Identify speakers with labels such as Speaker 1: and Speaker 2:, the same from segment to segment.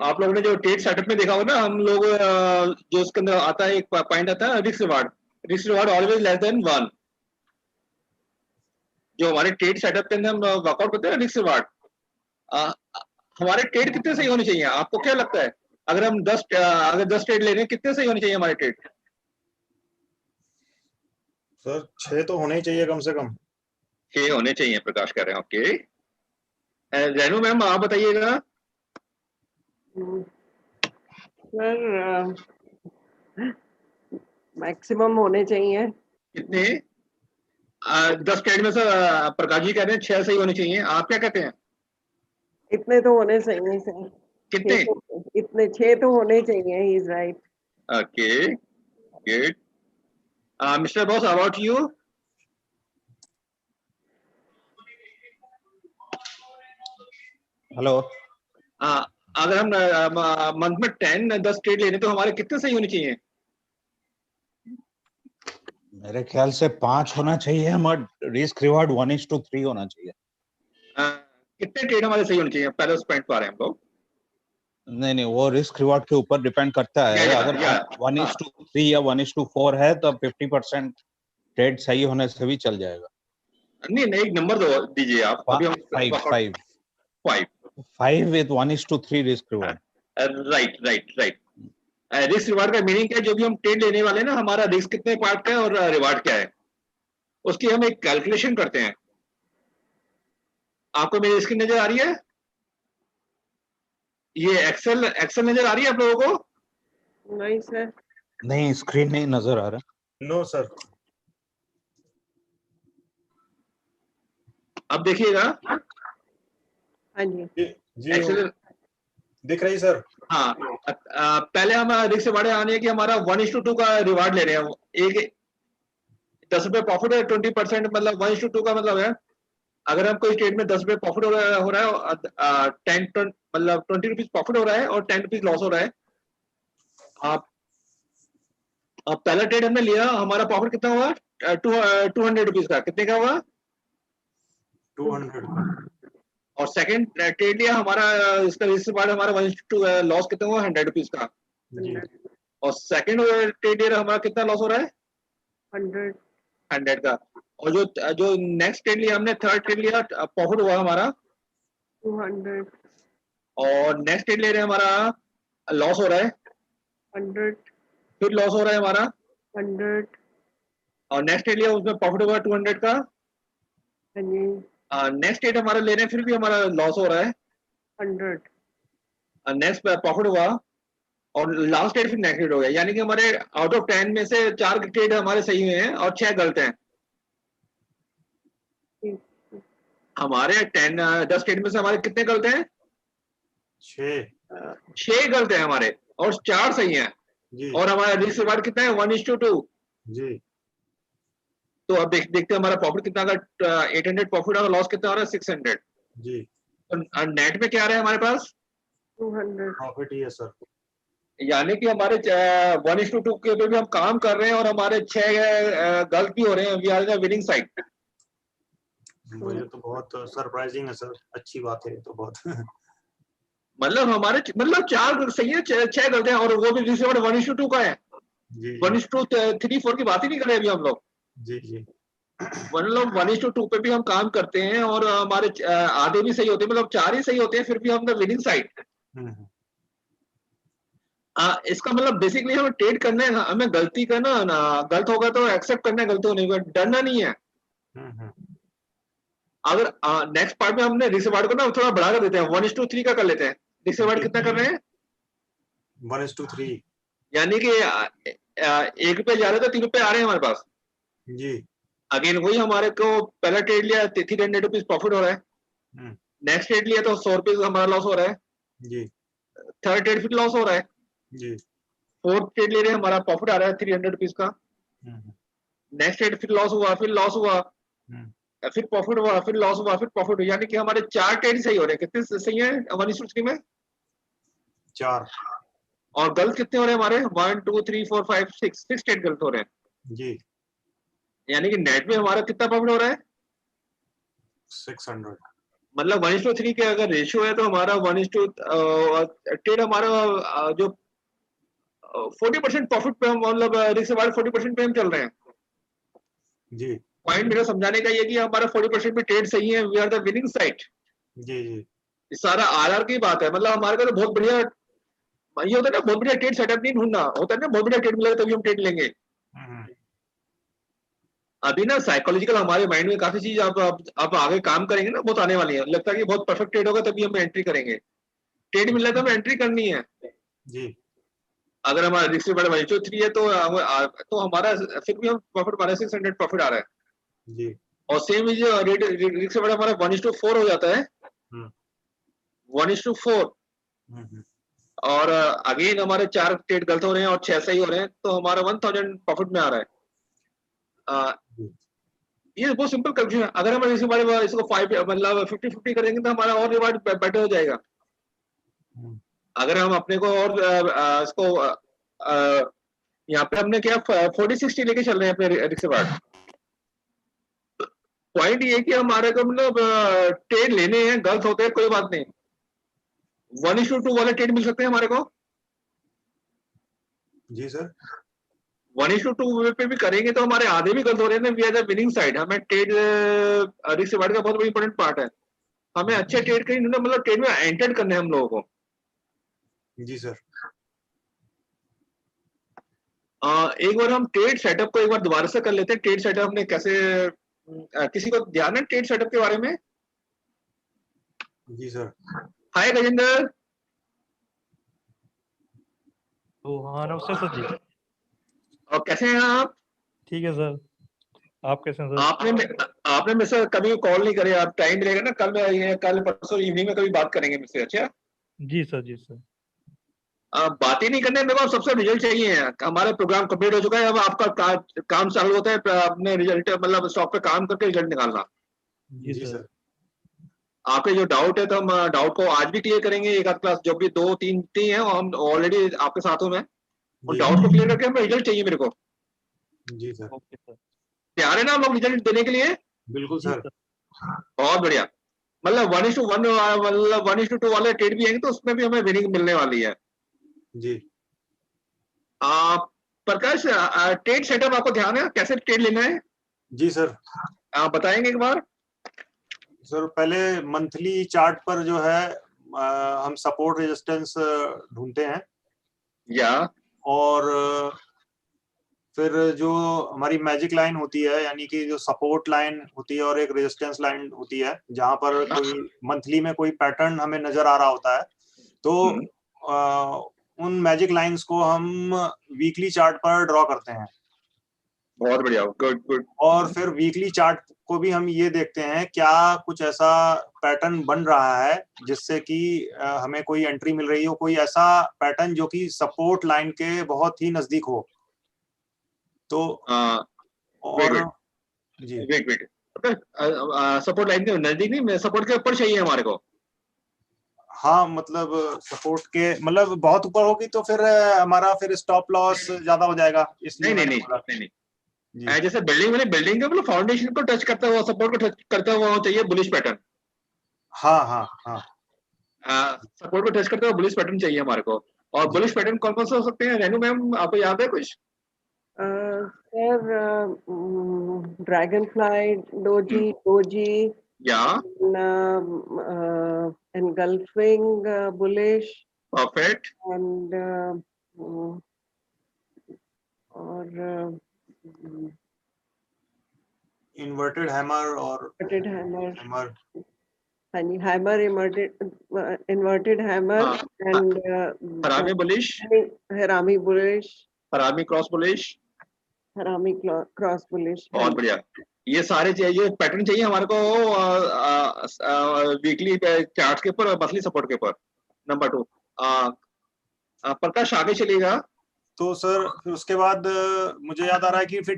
Speaker 1: आप लोगों ने जो ट्रेड सेटअप में देखा होगा ना, हम लोग जो उसके अंदर आता है, एक पॉइंट आता है risk reward always less than 1। जो हमारे ट्रेड सेटअप के अंदर हम वर्कआउट करते हैं रिस्क रिवार्ड, हमारे ट्रेड कितने सही होने चाहिए? आपको क्या लगता है? अगर हम 10 ट्रेड ले रहे हैं, कितने सही होने चाहिए हमारे ट्रेड?
Speaker 2: सर 6 तो होने ही चाहिए कम से कम।
Speaker 1: 6 होने चाहिए, प्रकाश कह रहे हैं। ओके, रेनू मैम आप बताइएगा।
Speaker 3: सर मैक्सिमम होने चाहिए।
Speaker 1: कितने? 10 ट्रेड में से प्रकाश जी कह रहे हैं 6 सही होने चाहिए, आप क्या कहते हैं?
Speaker 3: इतने तो होने चाहिए सर।
Speaker 1: कितने?
Speaker 3: इतने 6 तो होने चाहिए। He is right.
Speaker 1: Okay, good. Mister boss, about you?
Speaker 4: Hello.
Speaker 1: अगर हम मंथ में 10 ट्रेड ले रहे तो हमारे कितने सही होने चाहिए?
Speaker 4: मेरे ख्याल से 5 होना चाहिए, हमारा रिस्क रिवार्ड 1:3 होना चाहिए।
Speaker 1: कितने ट्रेड हमारे सही होने चाहिए, पहले उस पॉइंट पर आ रहे हैं हम लोग।
Speaker 4: नहीं, वो रिस्क रिवार्ड के ऊपर डिपेंड करता है। अगर 1:3 या 1:4 है तो 50% ट्रेड सही होने से भी चल जाएगा।
Speaker 1: नहीं, एक नंबर दो दीजिए आप। अभी हम
Speaker 4: 5 with 1:3 risk reward.
Speaker 1: Right. Risk reward का मीनिंग क्या है? जो भी हम ट्रेड लेने वाले हैं ना, हमारा रिस्क कितने पार्ट का है और रिवार्ड क्या है, उसकी हम एक कैलकुलेशन करते हैं। आपको मेरी स्क्रीन नजर आ रही है? ये एक्सेल नजर आ रही है आप लोगों को?
Speaker 3: नहीं सर।
Speaker 4: नहीं, स्क्रीन नहीं नजर आ रहा।
Speaker 2: No sir.
Speaker 1: अब देखिएगा।
Speaker 3: हाँ जी
Speaker 2: जी
Speaker 1: एक्सेल
Speaker 2: दिख रही सर।
Speaker 1: हाँ, पहले हम रिस्क रिवार्ड आने की हमारा 1:2 का रिवार्ड ले रहे हैं। एक 10 रुपए प्रॉफिट है, 20% मतलब 1:2 का मतलब है, अगर हम कोई ट्रेड में 10 रुपए प्रॉफिट हो रहा है और 10 मतलब 20 रुपीज प्रॉफिट हो रहा है और 10 रुपीज लॉस हो रहा है। आप पहला ट्रेड हमने लिया, हमारा प्रॉफिट कितना हुआ? 200 रुपीज का। कितने का हुआ?
Speaker 2: 200।
Speaker 1: और सेकंड ट्रेड लिया हमारा, इसका रिस्क रिवार्ड हमारा 1:2 लॉस कितना हुआ? 100 रुपीज का।
Speaker 2: जी।
Speaker 1: और सेकंड ट्रेड लिया हमारा कितना लॉस हो रहा है? 100 का। और जो नेक्स्ट ट्रेड लिया हमने, थर्ड ट्रेड लिया, प्रॉफिट हुआ हमारा
Speaker 3: 200।
Speaker 1: और नेक्स्ट ट्रेड ले रहे हैं हमारा लॉस हो रहा है
Speaker 3: 100।
Speaker 1: फिर लॉस हो रहा है हमारा
Speaker 3: 100।
Speaker 1: और नेक्स्ट ट्रेड लिया उसमें प्रॉफिट हुआ 200 का।
Speaker 3: हाँ जी।
Speaker 1: नेक्स्ट ट्रेड हमारा ले रहे हैं, फिर भी हमारा लॉस हो रहा है
Speaker 3: 100।
Speaker 1: नेक्स्ट प्रॉफिट हुआ और लास्ट ट्रेड फिर नेगेटिव हो गया। यानी कि हमारे आउट ऑफ 10 में से 4 ट्रेड हमारे सही हुए हैं और 6 गलत हैं। हमारे 10 ट्रेड में से हमारे कितने गलत हैं? 6 गलत हैं हमारे और 4 सही हैं
Speaker 2: जी।
Speaker 1: और हमारा रिस्क रिवार्ड कितना है? 1:2
Speaker 2: जी।
Speaker 1: तो अब देखते हैं हमारा प्रॉफिट कितना का। 800 प्रॉफिट और लॉस कितना हो रहा है? 600।
Speaker 2: जी।
Speaker 1: तो नेट में क्या आ रहा है हमारे पास?
Speaker 3: 200।
Speaker 2: प्रॉफिट ही है सर।
Speaker 1: यानी कि हमारे 1:2 के ऊपर भी हम काम कर रहे हैं और हमारे 6 गलत भी हो रहे हैं। We are the winning side.
Speaker 2: मुझे तो बहुत सरप्राइजिंग है सर। अच्छी बात है तो बहुत।
Speaker 1: मतलब हमारे 4 सही है, 6 गलत हैं और वो भी रिस्क रिवार्ड 1:2 का है।
Speaker 2: जी
Speaker 1: 1:3 4 की बात ही नहीं कर रहे अभी हम लोग।
Speaker 2: जी। जी।
Speaker 1: मतलब 1:2 पे भी हम काम करते हैं और हमारे आधे भी सही होते हैं, मतलब 4 ही सही होते हैं, फिर भी हम द विनिंग साइड। इसका मतलब बेसिकली हमें ट्रेड करना है, हमें गलती करना ना, गलत होगा तो एक्सेप्ट करना है, गलती होने का डरना नहीं है। अगर नेक्स्ट पार्ट में हमने रिस्क रिवार्ड को ना थोड़ा बढ़ा कर देते हैं, 1:3 का कर लेते हैं। रिस्क रिवार्ड कितना कर रहे हैं?
Speaker 2: 1:3।
Speaker 1: यानी कि 1 रुपए जा रहे तो 3 रुपए आ रहे हैं हमारे पास।
Speaker 2: जी।
Speaker 1: अगेन वही हमारे को पहला ट्रेड लिया 300 रुपीज प्रॉफिट हो रहा है। नेक्स्ट ट्रेड लिया तो 100 रुपीज हमारा लॉस हो रहा है।
Speaker 2: जी।
Speaker 1: थर्ड ट्रेड फिर लॉस हो रहा है।
Speaker 2: जी।
Speaker 1: फोर्थ ट्रेड ले रहे हैं, हमारा प्रॉफिट आ रहा है 300 रुपीज का। नेक्स्ट ट्रेड फिर लॉस हुआ, फिर लॉस हुआ, फिर प्रॉफिट हुआ, फिर लॉस हुआ, फिर प्रॉफिट हुआ। यानी कि हमारे 4 ट्रेड सही हो रहे हैं। कितने सही है 1:3 में?
Speaker 2: 4।
Speaker 1: और गलत कितने हो रहे हैं हमारे? 1 2 3 4 5 6 ट्रेड गलत हो रहे हैं।
Speaker 2: जी।
Speaker 1: यानी कि नेट में हमारा कितना प्रॉफिट हो रहा है?
Speaker 2: 600।
Speaker 1: मतलब 1:3 के अगर रेशियो है तो हमारा 1:2 ट्रेड हमारा जो 40% प्रॉफिट पे हम मतलब रिस्क अबाउट 40% पे हम चल रहे हैं।
Speaker 2: जी
Speaker 1: पॉइंट मेरा समझाने का ये कि हमारा 40% पे ट्रेड सही है, we are the winning side.
Speaker 2: जी जी
Speaker 1: ये सारा आरआर की बात है, मतलब हमारे को तो बहुत बढ़िया ये होता है ना, बहुत बढ़िया ट्रेड सेटअप नहीं ढूंढना होता है ना, बहुत बढ़िया ट्रेड मिलेगा तभी हम ट्रेड लेंगे।
Speaker 2: हम्म,
Speaker 1: अभी ना साइकोलॉजिकल हमारे माइंड में काफी चीज आप आगे काम करेंगे ना, बहुत आने वाली है, लगता है कि बहुत परफेक्ट ट्रेड होगा तभी हम एंट्री करेंगे। ट्रेड मिल रहा है तो हमें एंट्री करनी है।
Speaker 2: जी
Speaker 1: अगर हमारा रिस्क बड़ा 1:3 है तो हमारा फिर भी हम प्रॉफिट हमारा 600 प्रॉफिट आ रहा है।
Speaker 2: जी
Speaker 1: और सेम जो रेट रिस्क से बड़ा हमारा 1:4 हो जाता है,
Speaker 2: हम्म
Speaker 1: 1:4।
Speaker 2: हम्म,
Speaker 1: और अगेन हमारे 4 ट्रेड गलत हो रहे हैं और 6 सही हो रहे हैं तो हमारा 1000 प्रॉफिट में आ रहा है।
Speaker 2: जी
Speaker 1: ये बहुत सिंपल कैलकुलेशन है। अगर हम इसको 5 मतलब 50-50 करेंगे तो हमारा और रिवार्ड बेटर हो जाएगा।
Speaker 2: हम्म,
Speaker 1: अगर हम अपने को और इसको यहाँ पे हमने क्या 40-60 लेके चल रहे हैं अपने रिस्क रिवार्ड। पॉइंट ये है कि हमारे को मतलब ट्रेड लेने हैं, गलत होते हैं कोई बात नहीं, 1:2 वाले ट्रेड मिल सकते हैं हमारे को।
Speaker 2: जी सर
Speaker 1: 1:2 पे भी करेंगे तो हमारे आधे भी गलत हो रहे हैं, we are the winning side. हमें ट्रेड रिस्क रिवार्ड का बहुत बड़ी इंपॉर्टेंट पार्ट है। हमें अच्छे ट्रेड कहीं मतलब ट्रेड में एंटर करने हैं हम लोगों को।
Speaker 2: जी सर
Speaker 1: एक बार हम ट्रेड सेटअप को एक बार दोबारा से कर लेते हैं। ट्रेड सेटअप हमने कैसे किसी को ध्यान है ट्रेड सेटअप के बारे में?
Speaker 2: जी सर
Speaker 1: हाय गजेंद्र।
Speaker 5: तो हाँ नमस्ते सर जी।
Speaker 1: और कैसे हैं आप?
Speaker 5: ठीक है सर, आप कैसे हैं सर?
Speaker 1: आपने मेरे से कभी कॉल नहीं करे, आप टाइम मिलेगा ना कल परसों इवनिंग में कभी बात करेंगे मुझसे। अच्छा
Speaker 5: जी सर जी सर।
Speaker 1: बात ही नहीं करने, मेरे को सबसे रिजल्ट चाहिए है। हमारा प्रोग्राम कंप्लीट हो चुका है, अब आपका काम चालू होता है अपने रिजल्ट मतलब स्टॉक पे काम करके रिजल्ट निकालना।
Speaker 5: जी
Speaker 2: जी
Speaker 5: सर।
Speaker 2: सर
Speaker 1: आपके जो डाउट है तो हम डाउट को आज भी क्लियर करेंगे। एक आध क्लास जो भी 2-3 हैं हम ऑलरेडी आपके साथ हूँ मैं, और
Speaker 2: जी
Speaker 1: डाउट को क्लियर करके हमें रिजल्ट चाहिए मेरे को।
Speaker 2: जी सर
Speaker 5: ओके सर।
Speaker 1: तैयार है ना हम लोग रिजल्ट देने के लिए?
Speaker 2: बिल्कुल
Speaker 5: जी
Speaker 2: सर
Speaker 5: सर।
Speaker 1: बहुत बढ़िया। मतलब 1:1 मतलब 1:2 वाले ट्रेड भी आएंगे तो उसमें भी हमें विनिंग मिलने वाली है।
Speaker 2: जी
Speaker 1: प्रकाश ट्रेड सेटअप आपको ध्यान है कैसे ट्रेड लेना है?
Speaker 2: जी सर
Speaker 1: आप बताएंगे एक बार?
Speaker 2: सर पहले मंथली चार्ट पर जो है हम सपोर्ट रेजिस्टेंस ढूंढते हैं
Speaker 1: या
Speaker 2: और फिर जो हमारी मैजिक लाइन होती है यानी कि जो सपोर्ट लाइन होती है और एक रेजिस्टेंस लाइन होती है जहां पर कोई मंथली में कोई पैटर्न हमें नजर आ रहा होता है तो उन मैजिक लाइंस को हम वीकली चार्ट पर ड्रॉ करते हैं
Speaker 1: बहुत बढ़िया, गुड गुड।
Speaker 2: और फिर वीकली चार्ट को भी हम ये देखते हैं क्या कुछ ऐसा पैटर्न बन रहा है जिससे कि हमें कोई एंट्री मिल रही हो, कोई ऐसा पैटर्न जो कि सपोर्ट लाइन के बहुत ही नजदीक हो। तो
Speaker 1: वेट
Speaker 2: और जी
Speaker 1: वेट सपोर्ट लाइन के नजदीक नहीं, सपोर्ट के ऊपर चाहिए हमारे को।
Speaker 2: हाँ मतलब सपोर्ट के मतलब बहुत ऊपर होगी तो फिर हमारा फिर स्टॉप लॉस ज्यादा हो जाएगा, इसलिए
Speaker 1: नहीं नहीं
Speaker 2: मैंने
Speaker 1: नहीं
Speaker 2: बोला।
Speaker 1: नहीं नहीं
Speaker 2: जी
Speaker 1: जैसे बिल्डिंग के मतलब फाउंडेशन को टच करता हुआ, सपोर्ट को टच करता हुआ होना चाहिए बुलिश पैटर्न।
Speaker 2: हाँ हाँ हाँ
Speaker 1: सपोर्ट को टच करते हुआ बुलिश पैटर्न चाहिए हमारे को। और
Speaker 2: जी
Speaker 1: बुलिश पैटर्न कौन कौन से हो सकते हैं रेनू मैम, आपको याद है कुछ?
Speaker 3: सर ड्रैगन फ्लाई, डोजी,
Speaker 1: या
Speaker 3: engulfing bullish
Speaker 1: परफेक्ट।
Speaker 3: and और
Speaker 2: इन्वर्टेड हैमर और
Speaker 3: inverted hammer,
Speaker 2: हैमर
Speaker 3: हाँ जी, hammer inverted hammer
Speaker 1: हाँ,
Speaker 3: and
Speaker 1: हरामी बुलिश,
Speaker 3: harami bullish,
Speaker 1: हरामी cross bullish.
Speaker 3: harami cross bullish, हाँ
Speaker 1: बहुत बढ़िया। ये सारे चाहिए, पैटर्न चाहिए हमारे को वीकली चार्ट के ऊपर और मंथली सपोर्ट के ऊपर। नंबर 2 प्रकाश आगे चलेगा।
Speaker 2: तो सर फिर उसके बाद मुझे याद आ रहा है कि फिर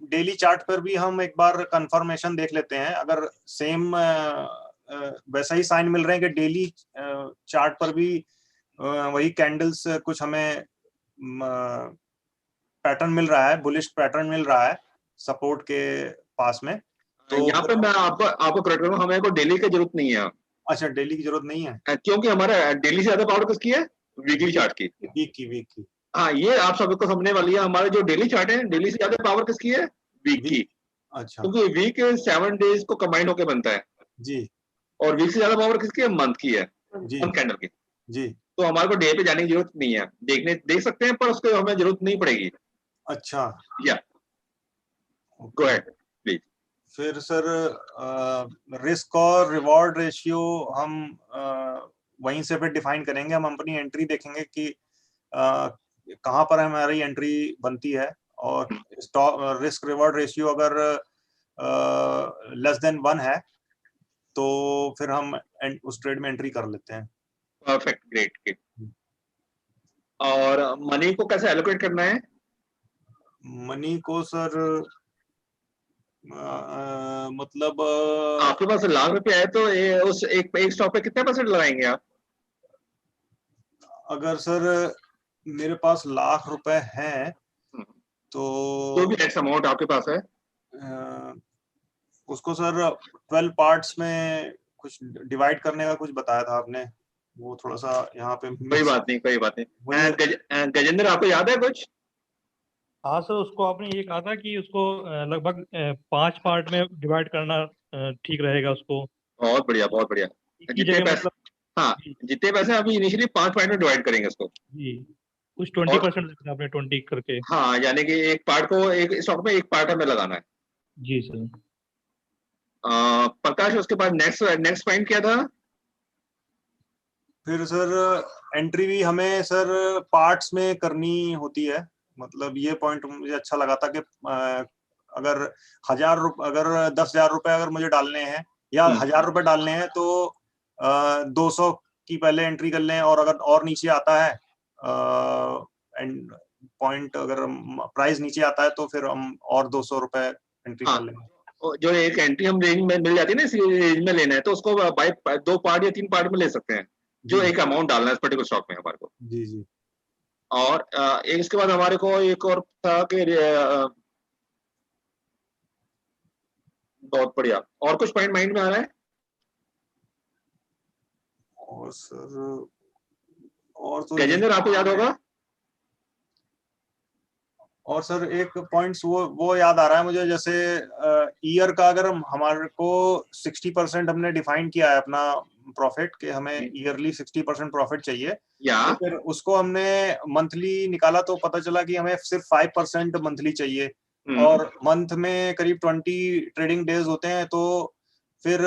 Speaker 2: डेली चार्ट पर भी हम एक बार कंफर्मेशन देख लेते हैं। अगर सेम वैसा ही साइन मिल रहे हैं कि डेली चार्ट पर भी वही कैंडल्स कुछ हमें पैटर्न मिल रहा है, बुलिश पैटर्न मिल रहा है सपोर्ट के पास में, तो
Speaker 1: यहाँ पे मैं आपको करेक्ट करूँ, हमें को डेली की जरूरत नहीं है।
Speaker 2: अच्छा, डेली की जरूरत नहीं है,
Speaker 1: क्योंकि हमारा डेली से ज्यादा पावर किसकी है, वीकली चार्ट की।
Speaker 2: वीक की।
Speaker 1: हाँ, ये आप सबको समझने वाली है। हमारे जो डेली चार्ट है, डेली से ज्यादा पावर किसकी है, वीक की,
Speaker 2: वीक, अच्छा,
Speaker 1: क्योंकि वीक 7 डेज को कंबाइंड होकर बनता है,
Speaker 2: जी
Speaker 1: और वीक से ज्यादा पावर किसकी है, मंथ की है,
Speaker 2: जी
Speaker 1: मंथ कैंडल की।
Speaker 2: जी,
Speaker 1: तो हमारे को डे पे जाने की जरूरत नहीं है, देख सकते हैं, पर उसको हमें जरूरत नहीं पड़ेगी।
Speaker 2: अच्छा,
Speaker 1: या गो
Speaker 2: ओके।
Speaker 1: Ahead please.
Speaker 2: फिर सर रिस्क और रिवॉर्ड रेशियो हम वहीं से फिर डिफाइन करेंगे। हम अपनी एंट्री देखेंगे कि कहाँ पर हमारी एंट्री बनती है, और रिस्क रिवॉर्ड रेशियो अगर लेस देन 1 है तो फिर हम उस ट्रेड में एंट्री कर लेते हैं।
Speaker 1: Perfect, great great. और मनी को कैसे एलोकेट करना है?
Speaker 2: मनी को सर मतलब
Speaker 1: आपके पास लाख रुपए है तो उस एक स्टॉक पे कितने परसेंट लगाएंगे आप?
Speaker 2: अगर सर मेरे पास लाख रुपए हैं तो
Speaker 1: जो भी एक्स अमाउंट आपके पास है,
Speaker 2: उसको सर 12 पार्ट्स में कुछ डिवाइड करने का कुछ बताया था आपने, वो थोड़ा सा यहाँ पे
Speaker 1: कोई बात नहीं, कोई बात नहीं।
Speaker 2: मुझे
Speaker 1: गजेंद्र, आपको याद है कुछ?
Speaker 5: हाँ सर, उसको आपने ये कहा था कि उसको लगभग 5 पार्ट में डिवाइड करना ठीक रहेगा उसको।
Speaker 1: बहुत बढ़िया, बहुत बढ़िया।
Speaker 5: एक ही
Speaker 1: जितने
Speaker 5: जगह
Speaker 1: पैसे,
Speaker 5: मतलब
Speaker 1: हाँ,
Speaker 5: जी
Speaker 1: जितने पैसे अभी इनिशियली 5 पॉइंट में डिवाइड करेंगे उसको।
Speaker 5: जी, कुछ
Speaker 1: और
Speaker 5: 20% आपने 20 करके।
Speaker 1: हाँ, यानी कि एक पार्ट को, एक स्टॉक में एक पार्ट हमें लगाना है।
Speaker 5: जी सर।
Speaker 1: प्रकाश, उसके बाद नेक्स्ट पॉइंट क्या था?
Speaker 2: फिर सर एंट्री भी हमें सर पार्ट्स में करनी होती है। मतलब ये पॉइंट मुझे अच्छा लगा था कि अगर 10,000 रुपए अगर मुझे डालने हैं या 1,000 रुपए डालने हैं तो 200 की पहले एंट्री कर लें, और अगर और नीचे आता है एंड पॉइंट, अगर प्राइस नीचे आता है तो फिर हम और 200 रुपए एंट्री
Speaker 1: हाँ,
Speaker 2: कर लेंगे।
Speaker 1: जो एक एंट्री हम रेंज में मिल जाती है ना, इस रेंज में लेना है तो उसको बाय 2 पार्ट या 3 पार्ट में ले सकते हैं, जो
Speaker 2: जी
Speaker 1: एक अमाउंट डालना है इस पर्टिकुलर स्टॉक में हमारे को।
Speaker 2: जी जी।
Speaker 1: और एक इसके बाद हमारे को एक और था कि बहुत बढ़िया, और कुछ पॉइंट माइंड में आ रहा है?
Speaker 2: और सर और तो
Speaker 1: गजेंद्र, आपको याद होगा?
Speaker 2: और सर एक पॉइंट्स वो याद आ रहा है मुझे, जैसे ईयर का अगर हमारे को 60% हमने डिफाइन किया है अपना प्रॉफिट, कि हमें ईयरली 60% प्रॉफिट चाहिए,
Speaker 1: या
Speaker 2: तो फिर उसको हमने मंथली निकाला तो पता चला कि हमें सिर्फ 5% मंथली चाहिए, और मंथ में करीब 20 ट्रेडिंग डेज होते हैं, तो फिर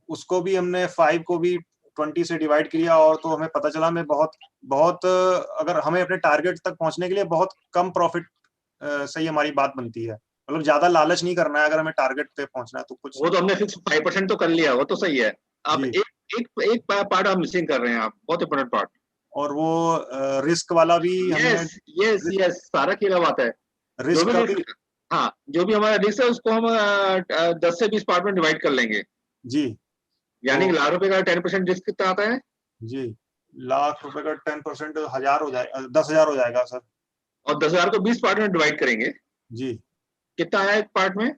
Speaker 2: उसको भी हमने 5 को भी 20 से डिवाइड किया, और तो हमें पता चला हमें बहुत अगर हमें अपने टारगेट तक पहुंचने के लिए बहुत कम प्रॉफिट से ही हमारी बात बनती है। मतलब ज्यादा लालच नहीं करना है, अगर हमें टारगेट पे पहुंचना है तो कुछ।
Speaker 1: वो तो हमने फिक्स 5% तो कर लिया, वो तो सही है। अब
Speaker 2: जी,
Speaker 1: एक पार्ट आप मिसिंग कर रहे हैं, आप बहुत इंपॉर्टेंट पार्ट।
Speaker 2: और वो रिस्क वाला भी हमने,
Speaker 1: यस यस यस, सारा खेला बात है। जो
Speaker 2: रिस्क
Speaker 1: भी
Speaker 2: का भी।
Speaker 1: रिस्क, हाँ, जो भी हमारा रिस्क है उसको हम 10 से 20 पार्ट में डिवाइड कर लेंगे।
Speaker 2: जी,
Speaker 1: यानी कि
Speaker 2: तो
Speaker 1: लाख रुपए का 10% रिस्क कितना आता है?
Speaker 2: जी, लाख रुपए का 10% 1,000 हो जाएगा, 10,000 हो जाएगा सर।
Speaker 1: और 10,000 को 20 पार्ट में डिवाइड करेंगे,
Speaker 2: जी,
Speaker 1: कितना आया एक पार्ट में?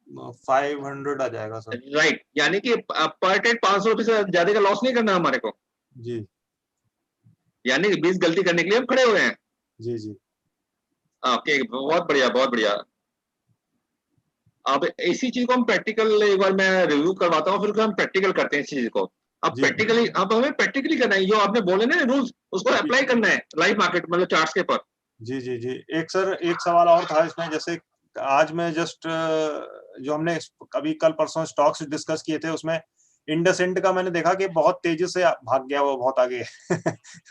Speaker 2: 500 आ जाएगा सर।
Speaker 1: राइट, यानी कि पर ट्रेड 500 रुपए से ज्यादा का लॉस नहीं करना हमारे को।
Speaker 2: जी
Speaker 1: यानी कि 20 गलती करने के लिए हम खड़े हुए हैं।
Speaker 2: जी जी
Speaker 1: ओके, बहुत बढ़िया, बहुत बढ़िया। अब इसी चीज को हम प्रैक्टिकल, एक बार मैं रिव्यू करवाता हूँ, फिर हम प्रैक्टिकल करते हैं इस चीज को।
Speaker 2: जी
Speaker 1: अब हमें प्रैक्टिकली करना है, जो आपने बोले ना रूल्स, उसको
Speaker 2: जी
Speaker 1: अप्लाई करना है लाइव मार्केट, मतलब चार्ट्स के पर।
Speaker 2: जी जी जी। एक सर एक सवाल और था इसमें, जैसे आज मैं जस्ट जो हमने अभी कल परसों स्टॉक्स डिस्कस किए थे, उसमें इंडसइंड का मैंने देखा कि बहुत तेजी से भाग गया, वो बहुत आगे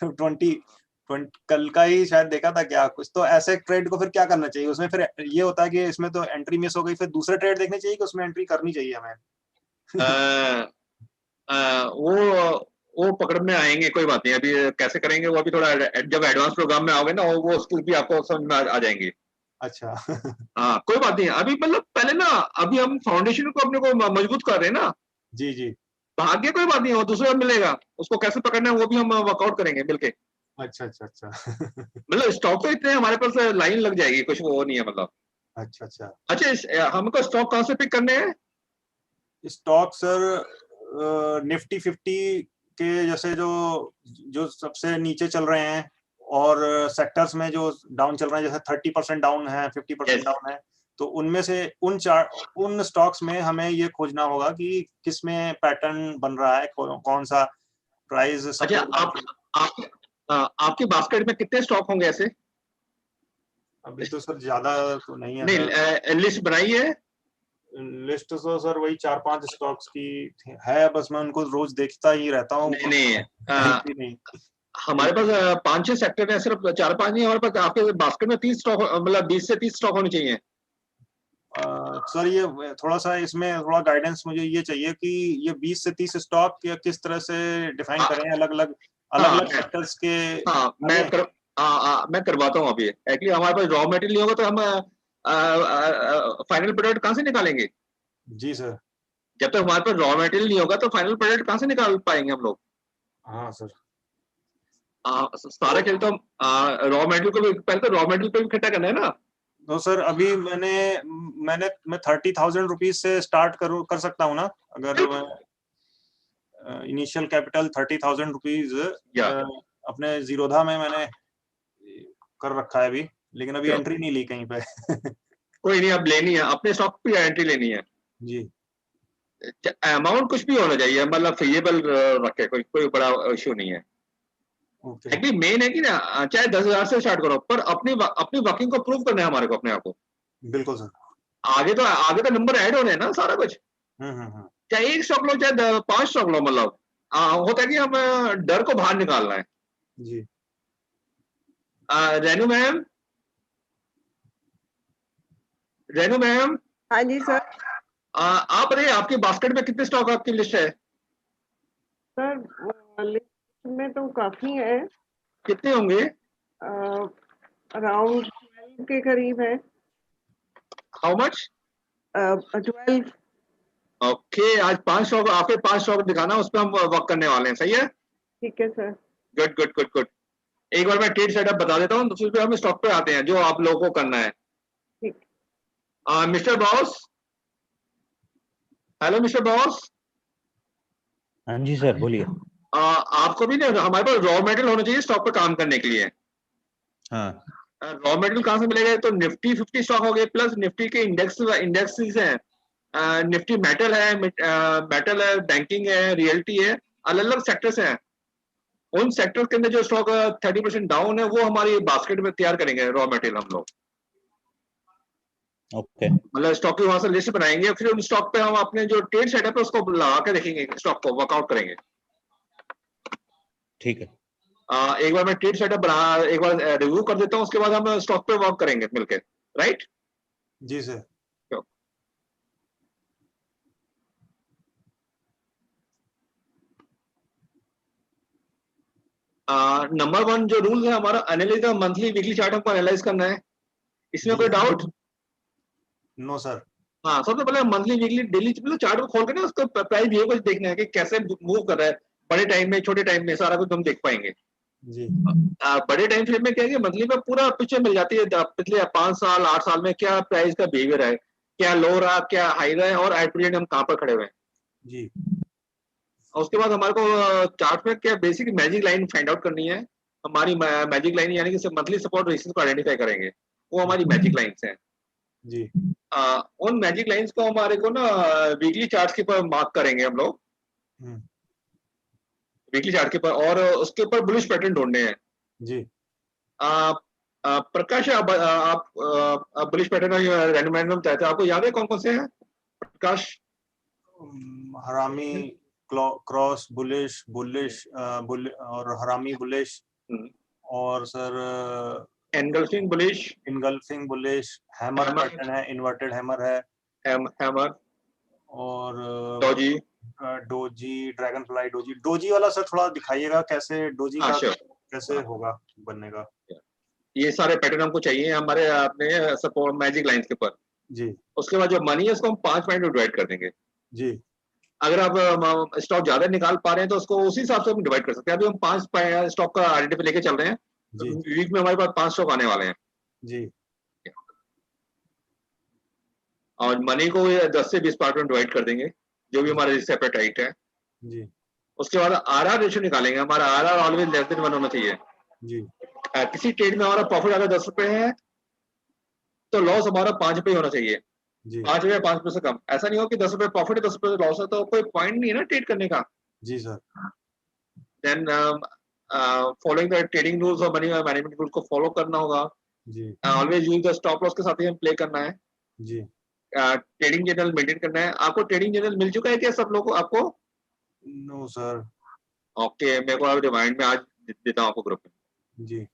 Speaker 2: 20 कल का ही शायद देखा था क्या कुछ। तो ऐसे ट्रेड को फिर क्या करना चाहिए? उसमें फिर ये होता है कि इसमें तो एंट्री मिस हो गई, फिर दूसरे ट्रेड देखने चाहिए कि उसमें एंट्री करनी चाहिए हमें?
Speaker 1: अ, वो पकड़ में आएंगे, कोई बात नहीं, अभी कैसे करेंगे वो अभी थोड़ा जब एडवांस प्रोग्राम में आओगे ना, वो स्किल भी आपको समझ में आ जाएंगी।
Speaker 2: अच्छा
Speaker 1: हाँ, कोई बात नहीं, अभी मतलब पहले ना, अभी हम फाउंडेशन को अपने को मजबूत कर रहे हैं ना।
Speaker 2: जी जी।
Speaker 1: भाग्य कोई बात नहीं, वो दूसरा मिलेगा, उसको कैसे पकड़ना है वो भी हम वर्कआउट करेंगे मिलके।
Speaker 2: अच्छा अच्छा अच्छा
Speaker 1: मतलब स्टॉक तो इतने हमारे पास लाइन लग जाएगी, कुछ वो नहीं है मतलब।
Speaker 2: अच्छा अच्छा।
Speaker 1: अच्छा, हमको स्टॉक कहाँ से पिक करने हैं?
Speaker 2: स्टॉक सर निफ्टी 50 के जैसे जो सबसे नीचे चल रहे हैं और सेक्टर्स में जो डाउन चल रहे हैं, जैसे 30% डाउन है, 50%
Speaker 1: Yes.
Speaker 2: डाउन है, तो उनमें से उन स्टॉक्स में हमें ये खोजना होगा कि किसमें पैटर्न बन रहा है, कौन सा प्राइस
Speaker 1: अच्छा, आपकी बास्केट में कितने स्टॉक होंगे ऐसे?
Speaker 2: अभी तो सर ज्यादा तो नहीं है
Speaker 1: नहीं,
Speaker 2: सर।
Speaker 1: लिस्ट बनाई है?
Speaker 2: लिस्ट तो सर वही 4-5 स्टॉक्स की है, बस मैं उनको रोज देखता ही रहता हूँ।
Speaker 1: नहीं,
Speaker 2: नहीं
Speaker 1: हमारे पास 5-6 सेक्टर है, सिर्फ 4-5 नहीं, हमारे पास आपके बास्केट में 30 स्टॉक, मतलब 20 से 30 स्टॉक होने चाहिए।
Speaker 2: सर ये थोड़ा सा इसमें थोड़ा गाइडेंस मुझे ये चाहिए कि ये 20 से 30 स्टॉक किस तरह से डिफाइन करें अलग अलग सेक्टर्स के।
Speaker 1: हाँ, मैं करवाता हूँ अभी। एक्चुअली हमारे पास रॉ मटेरियल नहीं होगा तो हम फाइनल प्रोडक्ट कहाँ से निकालेंगे?
Speaker 2: जी सर।
Speaker 1: जब तक हमारे पास रॉ मटेरियल नहीं होगा तो फाइनल प्रोडक्ट कहाँ से निकाल पाएंगे हम लोग?
Speaker 2: हाँ सर।
Speaker 1: सारा खेल तो रॉ मटेरियल को भी, पहले तो रॉ मटेरियल पे भी इकट्ठा करना है ना।
Speaker 2: तो सर अभी मैं 30,000 रुपीज से स्टार्ट कर सकता हूँ ना, अगर इनिशियल कैपिटल 30,000 रुपीज अपने जीरोधा में मैंने कर रखा है अभी, लेकिन अभी एंट्री नहीं ली कहीं पे।
Speaker 1: कोई नहीं, अब लेनी है अपने स्टॉक पे एंट्री लेनी है
Speaker 2: जी।
Speaker 1: अमाउंट कुछ भी होना चाहिए, मतलब फिजिबल रखे, कोई बड़ा इश्यू नहीं है। एक्चुअली मेन है कि ना, चाहे 10,000 से स्टार्ट करो, पर अपनी वर्किंग को प्रूव करना है हमारे को, अपने आप को।
Speaker 2: बिल्कुल सर।
Speaker 1: आगे तो नंबर ऐड होने हैं ना, सारा कुछ। चाहे एक स्टॉक लो, चाहे 5 स्टॉक लो, मतलब होता है कि हम डर को बाहर निकालना है।
Speaker 2: जी।
Speaker 1: रेनू मैम।
Speaker 3: हाँ जी सर।
Speaker 1: आप बताइए, आपकी बास्केट में कितने स्टॉक आपकी लिस्ट है?
Speaker 3: सर लिस्ट में तो काफी है।
Speaker 1: कितने होंगे?
Speaker 3: अराउंड 12 के करीब है।
Speaker 1: How much?
Speaker 3: 12।
Speaker 1: ओके, आज 5 स्टॉक, आपके 5 स्टॉक दिखाना, उस पर हम वर्क करने वाले हैं। सही है?
Speaker 3: ठीक है सर।
Speaker 1: गुड। एक बार मैं ट्रेड सेटअप बता देता हूँ, दूसरे पे हम स्टॉक पे आते हैं जो आप लोगों को करना है।
Speaker 3: ठीक।
Speaker 1: Mister boss, hello mister boss.
Speaker 4: हाँ जी सर, बोलिए।
Speaker 1: आपको भी ना हमारे पास रॉ मटेरियल होना चाहिए स्टॉक पे काम करने के लिए।
Speaker 4: हाँ।
Speaker 1: रॉ मटेरियल कहाँ से मिलेगा? तो निफ्टी 50 स्टॉक हो गए, प्लस निफ्टी के इंडेक्सेस हैं। निफ्टी मेटल है, बैंकिंग है, रियल्टी है, अलग अलग सेक्टर्स हैं। उन सेक्टर के अंदर जो स्टॉक 30% डाउन है, वो हमारी बास्केट में तैयार करेंगे रॉ मटेरियल हम लोग।
Speaker 4: ओके।
Speaker 1: मतलब स्टॉक की वहां से लिस्ट बनाएंगे, फिर उन स्टॉक पे हम अपने जो ट्रेड सेटअप है उसको लगा के देखेंगे, स्टॉक को वर्कआउट करेंगे।
Speaker 4: ठीक है।
Speaker 1: एक बार मैं ट्रेड सेटअप एक बार रिव्यू कर देता हूँ, उसके बाद हम स्टॉक पे वर्क करेंगे मिलकर। राइट?
Speaker 2: जी सर।
Speaker 1: नंबर 1 जो रूल है हमारा, एनालिसिस का मंथली वीकली चार्ट हमको एनालाइज करना है। इसमें कोई डाउट?
Speaker 2: No sir.
Speaker 1: हाँ, सबसे पहले मंथली वीकली डेली मतलब चार्ट को खोल के ना उसका प्राइस बिहेवियर देखना है कि कैसे मूव कर रहा है, बड़े टाइम में, छोटे टाइम में, सारा कुछ हम देख पाएंगे।
Speaker 2: जी।
Speaker 1: बड़े टाइम फ्रेम में क्या है कि मंथली में पूरा पिक्चर मिल जाती है, पिछले 5 साल 8 साल में क्या प्राइस का बिहेवियर है, क्या लो रहा, क्या हाई रहा है, और एट पीरियड हम कहाँ पर खड़े हुए हैं।
Speaker 2: जी।
Speaker 1: उसके बाद हमारे को चार्ट में क्या basic magic line find out करनी है। हमारी मैजिक लाइन यानी कि मंथली सपोर्ट रेजिस्टेंस को आइडेंटिफाई करेंगे, वो हमारी मैजिक लाइंस हैं।
Speaker 2: जी।
Speaker 1: उन मैजिक लाइंस को हमारे को ना वीकली चार्ट के ऊपर मार्क करेंगे हम लोग, वीकली चार्ट के ऊपर, और उसके ऊपर बुलिश पैटर्न ढूंढने हैं।
Speaker 2: जी।
Speaker 1: प्रकाश, आप बुलिश पैटर्न रैंडम बताए थे, आपको याद है कौन कौन से हैं प्रकाश?
Speaker 2: हरामी, क्रॉस, बुलिश, और हरामी बुलिश, और sir
Speaker 1: engulfing bullish,
Speaker 2: hammer pattern है, इन्वर्टेड हैमर है,
Speaker 1: हैमर,
Speaker 2: और डोजी, ड्रैगन फ्लाई, डोजी वाला सर थोड़ा दिखाइएगा, कैसे डोजी का कैसे होगा बनने का।
Speaker 1: ये सारे पैटर्न हमको चाहिए हमारे अपने सपोर्ट मैजिक लाइंस के ऊपर।
Speaker 2: जी।
Speaker 1: उसके बाद जो मनी है उसको हम 5 पॉइंट में डिवाइड कर देंगे।
Speaker 2: जी।
Speaker 1: अगर आप स्टॉक ज्यादा निकाल पा रहे हैं तो उसको उसी हिसाब से हम डिवाइड कर सकते हैं। अभी हम 5 स्टॉक का आइडेंटिफाई लेके चल रहे हैं, वीक में हमारे पास 5 स्टॉक आने वाले हैं।
Speaker 2: जी।
Speaker 1: और मनी को 10 से 20 पार्ट में डिवाइड कर देंगे, जो भी हमारा रिस्क एपेटाइट है।
Speaker 2: जी
Speaker 1: उसके बाद आरआर रेशियो निकालेंगे, हमारा आरआर ऑलवेज लेस देन 1 होना चाहिए।
Speaker 2: जी
Speaker 1: किसी ट्रेड में हमारा प्रॉफिट अगर 10 रुपए है तो लॉस हमारा 5 रुपए होना चाहिए,
Speaker 2: जी
Speaker 1: 5 रुपए 5 रुपए से कम। ऐसा नहीं हो कि 10 रुपए प्रॉफिट है 10 रुपए लॉस है, तो कोई पॉइंट नहीं है ना ट्रेड करने का।
Speaker 2: जी sir.
Speaker 1: Then following the trading rules और मनी मैनेजमेंट रूल को फॉलो करना होगा।
Speaker 2: जी
Speaker 1: always use the stop loss के साथ ही हम प्ले करना है।
Speaker 2: जी
Speaker 1: ट्रेडिंग जर्नल मेंटेन करना है। आपको ट्रेडिंग जर्नल मिल चुका है क्या सब लोगों को आपको?
Speaker 2: No sir.
Speaker 1: ओके, मेरे को अब रिमाइंड में आज देता हूँ आपको ग्रुप में।
Speaker 2: जी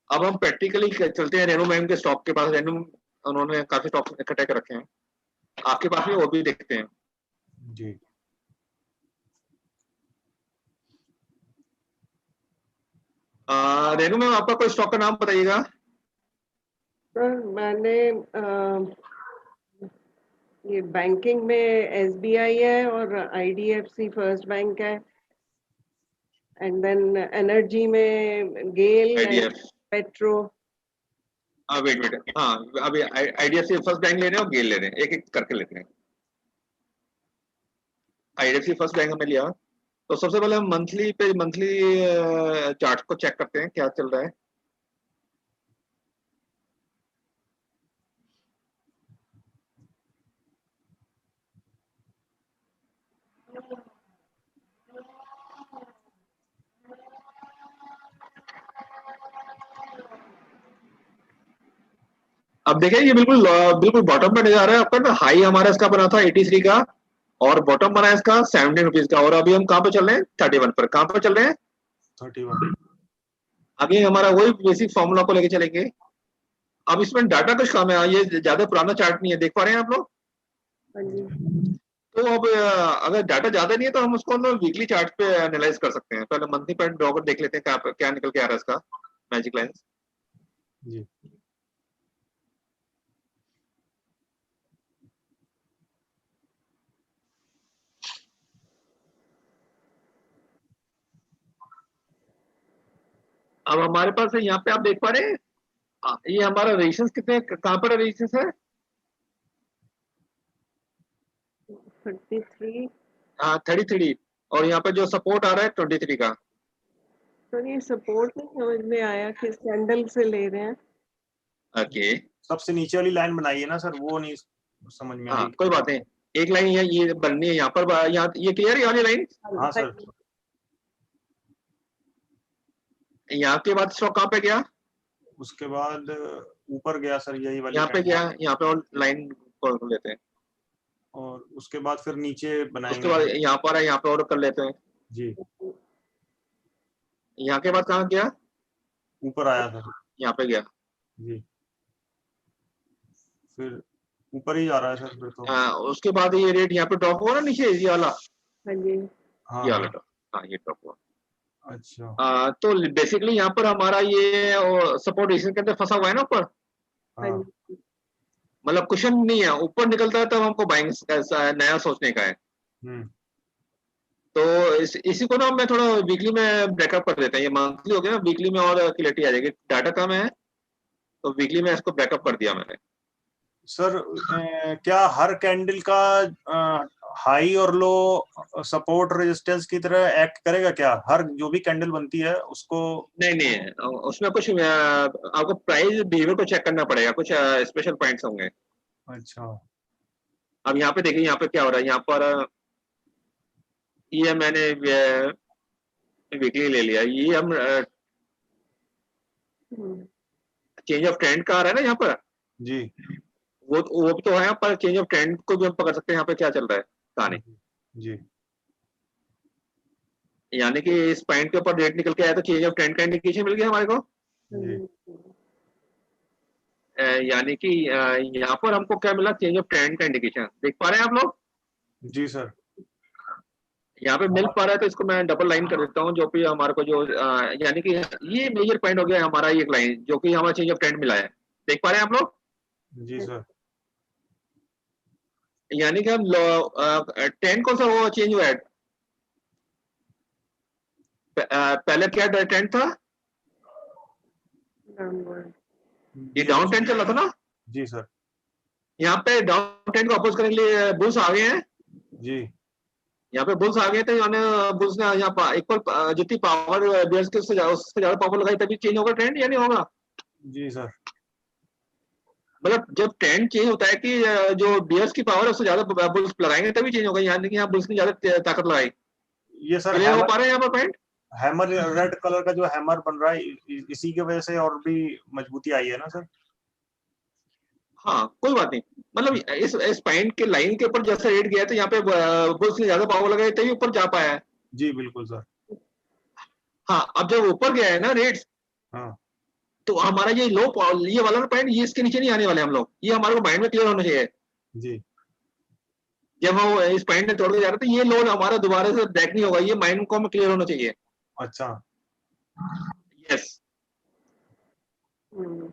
Speaker 1: अब हम प्रैक्टिकली चलते हैं रेनू मैम के स्टॉक के पास। रेनू उन्होंने काफी स्टॉक इकट्ठे कर रखे हैं, आपके पास भी वो भी देखते हैं।
Speaker 2: जी
Speaker 1: रेनू मैम आपका कोई स्टॉक का नाम बताइएगा।
Speaker 3: सर मैंने ये बैंकिंग में एसबीआई है और आईडीएफसी फर्स्ट बैंक है, एंड देन एनर्जी में गेल एंड
Speaker 1: आईडीएफ
Speaker 3: पेट्रो।
Speaker 1: वेट हाँ, अभी आईडीएफसी फर्स्ट बैंक ले रहे हैं और गेल ले रहे हैं, एक एक करके लेते हैं। आईडीएफसी फर्स्ट बैंक हमने लिया, तो सबसे पहले हम मंथली चार्ट को चेक करते हैं क्या चल रहा है। अब देखिए ये बिल्कुल बॉटम पे नजर आ रहा है आपका ना। हाई हमारा इसका बना था 83 का और बॉटम बना है इसका 17 रुपीज का, और अभी हम कहाँ पे चल रहे हैं 31 पर। कहाँ पे चल रहे हैं
Speaker 2: 31।
Speaker 1: आगे हमारा वही बेसिक फॉर्मूला को लेके चलेंगे। अब इसमें डाटा कुछ कम है, ये ज्यादा पुराना चार्ट नहीं है, देख पा रहे हैं आप लोग?
Speaker 3: हाँ जी।
Speaker 1: तो अब अगर डाटा ज्यादा नहीं है तो हम उसको ना वीकली चार्ट पे एनालाइज कर सकते हैं। पहले मंथली पैटर्न ड्रॉ कर देख लेते हैं क्या निकल के आ रहा है इसका मैजिक लाइंस।
Speaker 2: जी
Speaker 1: अब हमारे पास है, यहाँ पे आप देख पा रहे हैं ये हमारा रेजिस्टेंस कितने कहाँ पर रेजिस्टेंस है?
Speaker 3: 33।
Speaker 1: हाँ 33, और यहाँ पे जो सपोर्ट आ रहा है 23 का।
Speaker 3: सर ये सपोर्ट नहीं समझ में आया, किस कैंडल से ले रहे हैं?
Speaker 1: ओके
Speaker 2: सबसे नीचे वाली लाइन बनाइए ना सर, वो नहीं समझ में
Speaker 1: हाँ
Speaker 2: आई।
Speaker 1: कोई बात नहीं, एक लाइन ये बननी है यहाँ पर, यहाँ ये क्लियर है वाली लाइन।
Speaker 2: हाँ सर।
Speaker 1: यहाँ के बाद स्टॉक कहाँ पे गया?
Speaker 2: उसके बाद ऊपर गया सर, यही वाली
Speaker 1: यहाँ पे
Speaker 2: कैंडल।
Speaker 1: गया, यहाँ पे और लाइन को लेते हैं,
Speaker 2: और उसके बाद फिर नीचे
Speaker 1: उसके
Speaker 2: बनाएंगे।
Speaker 1: बाद यहाँ पर है, यहाँ पे और कर लेते हैं।
Speaker 2: जी
Speaker 1: यहाँ के बाद कहाँ गया?
Speaker 2: ऊपर आया सर।
Speaker 1: यहाँ पे गया।
Speaker 2: जी फिर ऊपर ही जा रहा है सर फिर तो।
Speaker 1: उसके बाद ये रेट यहाँ पे ड्रॉप हुआ ना नीचे, ये वाला,
Speaker 3: हाँ जी।
Speaker 2: हाँ
Speaker 1: ये वाला
Speaker 2: हाँ।
Speaker 1: ड्रॉप, हाँ ये ड्रॉप हुआ।
Speaker 2: अच्छा
Speaker 1: तो बेसिकली यहाँ पर हमारा ये सपोर्ट रेजिस्टेंस के अंदर फंसा हुआ है ना ऊपर,
Speaker 3: हाँ
Speaker 2: हाँ।
Speaker 3: जी।
Speaker 1: मतलब कुशन नहीं है, ऊपर निकलता है तब हमको बाइंग नया सोचने का है। तो इसी को ना मैं थोड़ा वीकली में ब्रेकअप कर देता हूँ। ये मंथली हो गया ना, वीकली में और क्लियरिटी आ जाएगी। डाटा कम है तो वीकली में इसको ब्रेकअप कर दिया मैंने।
Speaker 2: सर क्या हर कैंडल का हाई और लो सपोर्ट रेजिस्टेंस की तरह एक्ट करेगा क्या? हर जो भी कैंडल बनती है उसको?
Speaker 1: नहीं, उसमें कुछ आपको प्राइस बिहेवियर को चेक करना पड़ेगा, कुछ स्पेशल पॉइंट्स होंगे।
Speaker 2: अच्छा
Speaker 1: अब यहाँ पे देखिए यहाँ पे क्या हो रहा है, यहाँ पर ये मैंने वीकली ले लिया। ये हम चेंज ऑफ ट्रेंड का आ रहा है ना यहाँ पर,
Speaker 2: जी
Speaker 1: वो भी तो है, पर चेंज ऑफ ट्रेंड को भी हम पकड़ सकते हैं। यहाँ पे क्या चल रहा है कहानी,
Speaker 2: जी
Speaker 1: यानी कि इस पॉइंट के ऊपर रेट निकल के आया तो चेंज ऑफ ट्रेंड का इंडिकेशन मिल गया हमारे को।
Speaker 2: जी
Speaker 1: यानी कि यहाँ पर हमको क्या मिला, चेंज ऑफ ट्रेंड का इंडिकेशन। देख पा रहे हैं आप लोग?
Speaker 2: जी सर।
Speaker 1: यहाँ पे मिल पा रहा है तो इसको मैं डबल लाइन कर देता हूँ, जो भी हमारे को जो यानी कि ये मेजर पॉइंट हो गया हमारा, एक लाइन जो कि हमारा चेंज ऑफ ट्रेंड मिला है। देख पा रहे हैं आप लोग?
Speaker 2: जी सर।
Speaker 1: यानी कि हम ट्रेंड कौन सा वो चेंज हुआ है? पहले क्या ट्रेंड था? ये डाउन ट्रेंड चल रहा था ना।
Speaker 2: जी सर।
Speaker 1: यहाँ पे डाउन ट्रेंड को अपोज करने के लिए बुल्स आ गए हैं।
Speaker 2: जी
Speaker 1: यहाँ पे बुल्स आ गए थे, बुल्स ने यहाँ इक्वल जितनी पावर बियर्स के उससे ज्यादा पावर लगाई, तभी चेंज होगा ट्रेंड या नहीं होगा?
Speaker 2: जी सर।
Speaker 1: मतलब जब ट्रेंड चेंज होता है कि जो बियर्स की पावर है उससे ज्यादा बुल्स लगाएंगे तभी चेंज होगा, यहाँ यहाँ बुल्स ने ज्यादा ताकत लगाई।
Speaker 2: ये सर
Speaker 1: क्लियर हो पा रहा है यहाँ पर पॉइंट?
Speaker 2: हैमर रेड कलर का जो हैमर बन रहा है इसी की वजह से और भी मजबूती आई है ना सर?
Speaker 1: हाँ कोई बात नहीं, मतलब इस पॉइंट के लाइन के ऊपर जैसा रेट गया तो यहाँ पे बुल्स ने ज्यादा पावर लगाई तभी ऊपर जा पाया है।
Speaker 2: जी बिल्कुल सर।
Speaker 1: हाँ अब जब ऊपर गया है ना रेट्स,
Speaker 2: हाँ
Speaker 1: तो हमारा ये ये वाला पॉइंट ये इसके नीचे नहीं आने वाले हम लोग, ये हमारे को माइंड में क्लियर होना चाहिए।
Speaker 2: जी
Speaker 1: जब हम इस पॉइंट में तोड़ के जा रहे हैं तो ये लोड हमारा दोबारा से ब्रेक नहीं होगा, ये माइंड को हमें क्लियर होना चाहिए।
Speaker 2: अच्छा।
Speaker 1: यस।
Speaker 3: हम्म,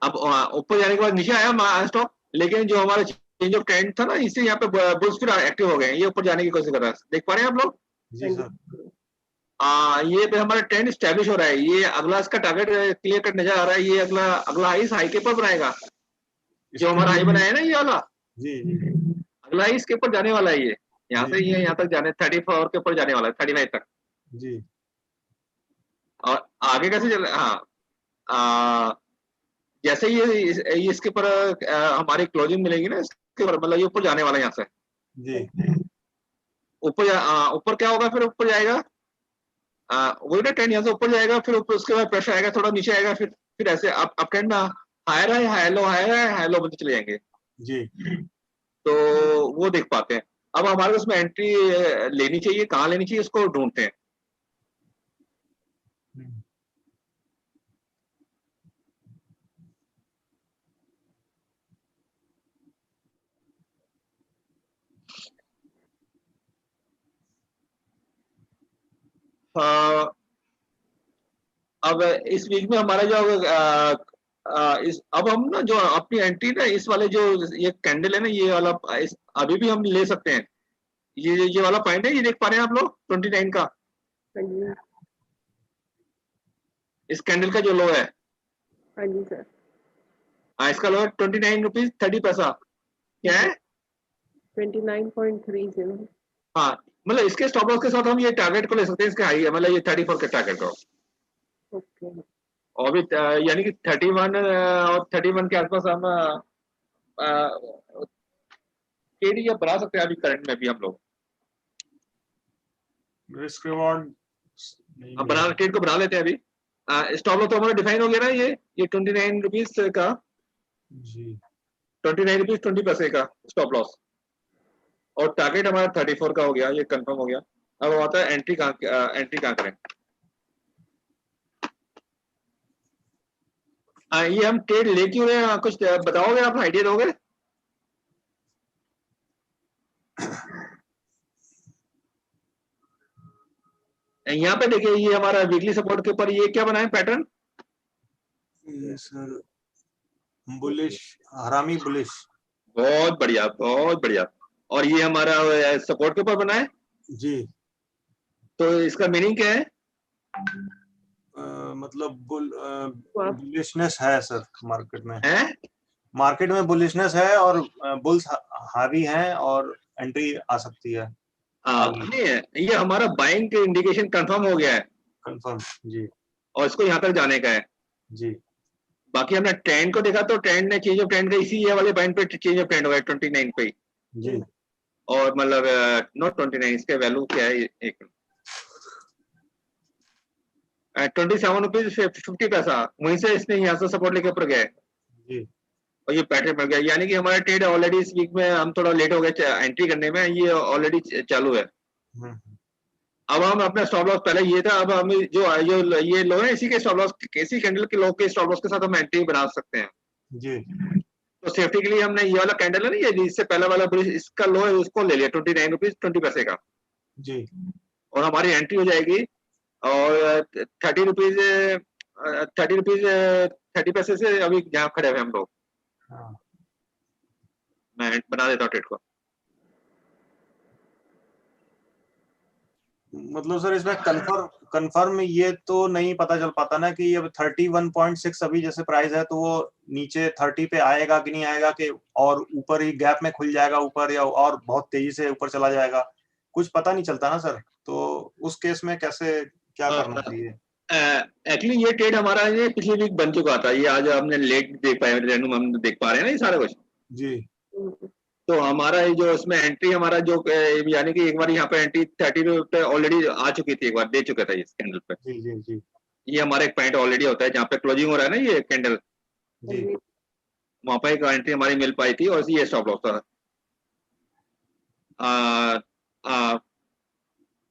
Speaker 1: अब ऊपर जाने के बाद नीचे आया स्टॉक, लेकिन जो हमारा चेंज ऑफ ट्रेंड था ना, इससे यहाँ पे बुल्स फिर एक्टिव हो गए हैं, ये ऊपर जाने की कोशिश कर रहा है, देख पा रहे हैं आप लोग?
Speaker 2: जी सर।
Speaker 1: ये पे हमारा ट्रेंड स्टैब्लिश हो रहा है, ये अगला इसका टारगेट क्लियर कट नजर आ रहा है, ये अगला हाई के ऊपर बनाएगा, जो हमारा हाई बनाया है ना ये वाला,
Speaker 2: जी जी
Speaker 1: अगला हाई इसके ऊपर जाने वाला है, ये यहाँ से ये यहाँ तक जाने 34 के ऊपर जाने वाला है, 35 तक।
Speaker 2: जी।
Speaker 1: और आगे कैसे चल हाँ, जैसे ये इसके ऊपर हमारी क्लोजिंग मिलेगी ना इसके ऊपर, मतलब ये ऊपर जाने वाला है यहाँ से।
Speaker 2: जी
Speaker 1: ऊपर क्या होगा, फिर ऊपर जाएगा वही ना ट्रेंड, यहाँ से ऊपर जाएगा, फिर ऊपर उसके बाद प्रेशर आएगा, थोड़ा नीचे आएगा, फिर ऐसे अप ट्रेंड में हायर है, हाई लो, हायर है, हाई लो बनते चले जाएंगे।
Speaker 2: जी।
Speaker 1: तो वो देख पाते हैं। अब हमारे को उसमें एंट्री लेनी चाहिए, कहाँ लेनी चाहिए इसको ढूंढते हैं। अब इस वीक में हमारा जो अब हम ना जो अपनी एंट्री ना इस वाले जो ये कैंडल है ना, ये वाला अभी भी हम ले सकते हैं, ये वाला पॉइंट है, ये देख पा रहे हैं आप लोग 29 का,
Speaker 3: हाँ जी,
Speaker 1: इस कैंडल का जो लो है,
Speaker 3: हाँ जी सर,
Speaker 1: इसका लो है 29 रुपीज 30 पैसा, क्या है?
Speaker 3: 29.30।
Speaker 1: हाँ मतलब इसके स्टॉप लॉस के साथ हम ये टारगेट को ले सकते हैं, इसके हाई है, मतलब ये 34 के टारगेट को,
Speaker 3: ओके,
Speaker 1: और भी यानी कि 31 और 31 के आसपास हम केडी या बना सकते हैं अभी करंट में भी हम लोग।
Speaker 2: रिस्क रिवॉर्ड
Speaker 1: अब ट्रेड को बना लेते हैं अभी। स्टॉप लॉस तो हमारा डिफाइन हो गया ना, ये 29 रुपीज का,
Speaker 2: जी
Speaker 1: 29 रुपीज 20 पैसे का स्टॉप लॉस, और टारगेट हमारा 34 का हो गया, ये कंफर्म हो गया। अब आता है एंट्री कहाँ करें। ये हम ट्रेड ले क्यों रहे हैं, कुछ बताओगे आप, आइडिया दोगे? यहाँ पे देखिए, ये हमारा वीकली सपोर्ट के ऊपर ये क्या बना है पैटर्न,
Speaker 2: ये सर बुलिश, हरामी बुलिश।
Speaker 1: बहुत बढ़िया बहुत बढ़िया। और ये हमारा सपोर्ट के ऊपर बना है
Speaker 2: जी।
Speaker 1: तो इसका मीनिंग क्या है?
Speaker 2: मतलब बुलिशनेस है सर मार्केट में,
Speaker 1: है
Speaker 2: मार्केट में बुलिशनेस है और बुल्स हावी हैं और एंट्री आ सकती है।
Speaker 1: नहीं है, ये हमारा बाइंग के इंडिकेशन कंफर्म हो गया है,
Speaker 2: कंफर्म जी।
Speaker 1: और इसको यहाँ तक जाने का है
Speaker 2: जी।
Speaker 1: बाकी हमने ट्रेंड को देखा तो ट्रेंड ने चेंज ऑफ ट्रेंड का इसी ये वाले पॉइंट पे चेंज ऑफ ट्रेंड हुआ है 29 पे ही।
Speaker 2: जी।
Speaker 1: और मतलब नॉट 29, इसके वैल्यू क्या है, एक 27 रुपीज 50 पैसा, वहीं से इसने यहाँ से सपोर्ट लेके ऊपर गया
Speaker 2: जी।
Speaker 1: और ये पैटर्न मिल गया, यानी कि हमारा ट्रेड ऑलरेडी इस वीक में हम थोड़ा लेट हो गए एंट्री करने में, ये ऑलरेडी चालू है। अब हम अपना स्टॉप लॉस पहले ये था, अब हम जो ये लो है इसी के स्टॉप लॉस, इसी कैंडल के लो के स्टॉप लॉस के साथ हम एंट्री बना सकते हैं
Speaker 2: जी।
Speaker 1: तो सेफ्टी के लिए हमने ये वाला कैंडल है ना, ये इससे पहले वाला इसका लो है उसको ले लिया 29 रुपीज 20 पैसे का
Speaker 2: जी।
Speaker 1: और हमारी एंट्री हो जाएगी और 30 रुपीज 30 पैसे से अभी यहाँ खड़े हुए हम लोग।
Speaker 2: हाँ।
Speaker 1: मैं बना देता हूँ ट्रेड को।
Speaker 2: मतलब सर इसमें कंफर्म ये तो नहीं पता चल पाता ना कि अब 31.6 अभी जैसे प्राइस है तो वो नीचे 30 पे आएगा कि नहीं आएगा, कि और ऊपर ही गैप में खुल जाएगा ऊपर, या और बहुत तेजी से ऊपर चला जाएगा, कुछ पता नहीं चलता ना सर, तो उस केस में कैसे क्या करना चाहिए?
Speaker 1: एक्चुअली ये ट्रेड हमारा ये पिछली वीक बन चुका था, ये आज हमने लेट देख पाए, रैंडम हम देख पा रहे हैं ना ये सारा कुछ।
Speaker 2: जी
Speaker 1: तो हमारा ये जो इसमें एंट्री हमारा जो यानी कि एक बार यहाँ पे एंट्री 30 पे ऑलरेडी आ चुकी थी, एक बार दे चुका था इस कैंडल पे।
Speaker 2: जी जी जी
Speaker 1: ये हमारा एक पॉइंट ऑलरेडी होता है जहाँ पे क्लोजिंग हो रहा है ना ये कैंडल,
Speaker 2: जी
Speaker 1: वहां पे एक एंट्री हमारी मिल पाई थी और ये स्टॉप लॉस था।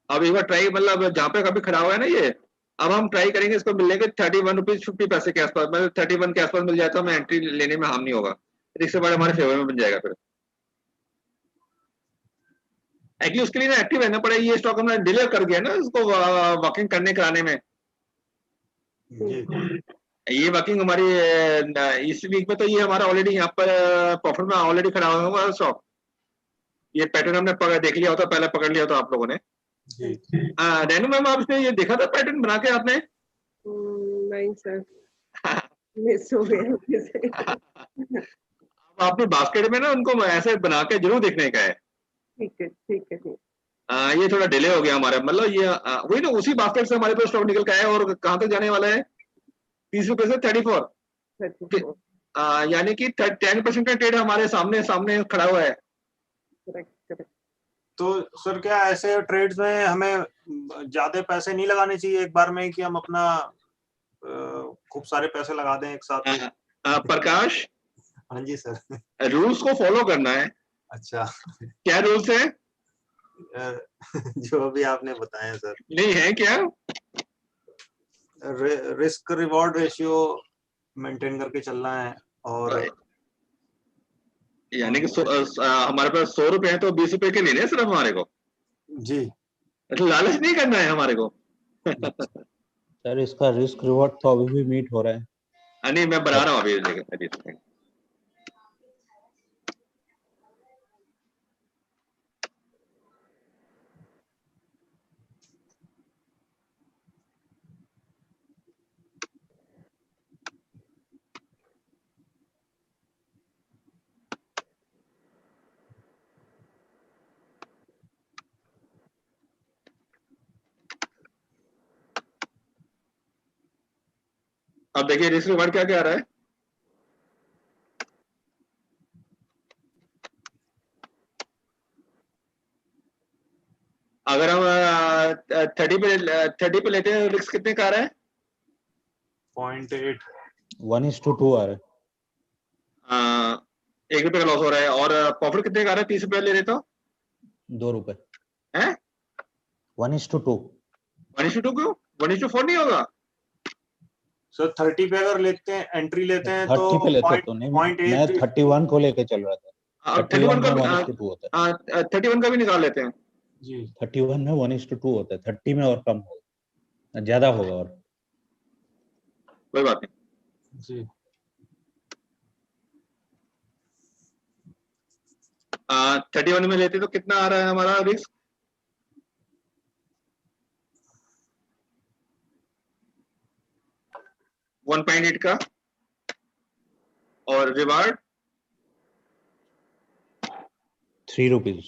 Speaker 1: अब एक बार ट्राई, मतलब जहाँ पे कभी खड़ा हुआ है ना ये, अब हम ट्राई करेंगे इसको मिलने के 31 रुपीज 50 पैसे के आसपास, मतलब 31 के आसपास मिल जाए तो हमें एंट्री लेने में हार्म नहीं होगा, रिस्क से बड़ा हमारे फेवर में बन जाएगा फिर। एक्चुअली उसके लिए ना एक्टिव रहना पड़ेगा, ये स्टॉक हमने डिले कर गया ना उसको वर्किंग करने कराने में।
Speaker 2: जी
Speaker 1: ये वर्किंग हमारी इस वीक में तो ये हमारा ऑलरेडी यहाँ पर प्रॉफिट में ऑलरेडी खड़ा हुआ हमारा स्टॉक। ये पैटर्न हमने देख लिया होता, पहले पकड़ लिया था आप लोगों ने।
Speaker 2: जी
Speaker 1: रेनू मैम, आपने ये देखा था पैटर्न बना के आपने?
Speaker 3: नहीं सर, मिस हो गया मुझे से।
Speaker 1: आपने बास्केट में ना उनको ऐसे बना के जरूर देखने का है।
Speaker 3: ठीक है ठीक है ठीक
Speaker 1: ये थोड़ा डिले हो गया हमारा, मतलब ये वही ना, उसी बास्केट से हमारे पास स्टॉक निकल के आया और कहाँ तक जाने वाला है, 30 रुपए से 34,
Speaker 3: है।
Speaker 1: यानी कि 10% का ट्रेड हमारे सामने सामने खड़ा हुआ है।
Speaker 3: Correct correct.
Speaker 2: तो सर क्या ऐसे ट्रेड्स में हमें ज्यादा पैसे नहीं लगाने चाहिए एक बार में, कि हम अपना खूब सारे पैसे लगा दें एक साथ?
Speaker 1: प्रकाश,
Speaker 2: हाँ जी सर।
Speaker 1: रूल्स को फॉलो करना है।
Speaker 2: अच्छा
Speaker 1: क्या रूल्स है?
Speaker 2: जो अभी आपने बताया सर,
Speaker 1: नहीं है क्या?
Speaker 2: रिस्क रिवॉर्ड रेशियो मेंटेन करके चलना है, और
Speaker 1: यानी कि हमारे पास 100 रुपए है तो 20 रुपए के लेने हैं सिर्फ हमारे को,
Speaker 2: जी
Speaker 1: लालच नहीं करना है हमारे को।
Speaker 4: सर इसका रिस्क रिवॉर्ड तो अभी भी मीट हो रहा है।
Speaker 1: नहीं, मैं बना रहा हूँ अभी। अब देखिए रिस्क रिवॉर्ड क्या क्या आ रहा है। अगर हम 30 पे लेते हैं, रिस्क कितने का आ रहा है?
Speaker 2: 0.8
Speaker 4: 1:2 आ रहा है।
Speaker 1: 1 रुपए का लॉस हो रहा है। और प्रॉफिट कितने का आ रहा है 30 रुपए ले रहे तो?
Speaker 4: 2 रुपए।
Speaker 1: हैं?
Speaker 4: 1:2।
Speaker 1: 1:2 क्यों? 1:4 नहीं होगा?
Speaker 2: सर 30 पे अगर लेते हैं, एंट्री लेते हैं
Speaker 4: 30 पे लेते तो नहीं, मैं
Speaker 2: 0.8
Speaker 4: 31 को लेके चल रहा था।
Speaker 1: अब
Speaker 4: 31 में
Speaker 1: 31
Speaker 4: 1:2 होता है।
Speaker 1: 31 का भी निकाल लेते हैं।
Speaker 2: जी
Speaker 4: 31 में 1:2 होता है, 30 में और कम होगा, ज्यादा होगा और।
Speaker 1: कोई बात नहीं।
Speaker 2: जी
Speaker 1: 31 में लेते तो कितना आ रहा है हमारा रिस्क? $1.8 का। और रिवार्ड
Speaker 4: 3 रुपीज।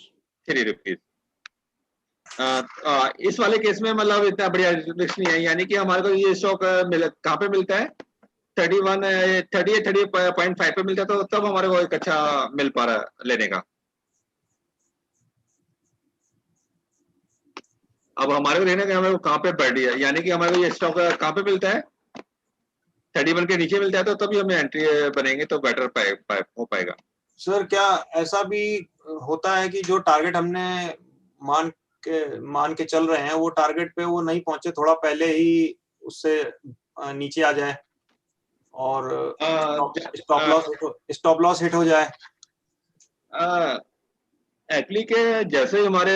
Speaker 1: 3 रुपीज। इस वाले केस में मतलब इतना बढ़िया रिस्क नहीं है, यानी कि हमारे को ये स्टॉक कहाँ पे मिलता है? 30.5 पे मिलता है, तो तब हमारे को एक अच्छा मिल पा रहा है लेने का। अब हमारे को लेने का हमें कहाँ पे बैठ है, यानी कि हमारे को ये स्टॉक कहाँ पे मिलता है? 31 के नीचे मिलता है, तो तभी हमें एंट्री बनेंगे तो बेटर हो पाएगा।
Speaker 2: सर क्या ऐसा भी होता है कि जो टारगेट हमने मान के चल रहे हैं, वो टारगेट पे वो नहीं पहुंचे, थोड़ा पहले ही उससे नीचे आ जाए और स्टॉप लॉस हिट हो जाए?
Speaker 1: एक्चुअली के जैसे हमारे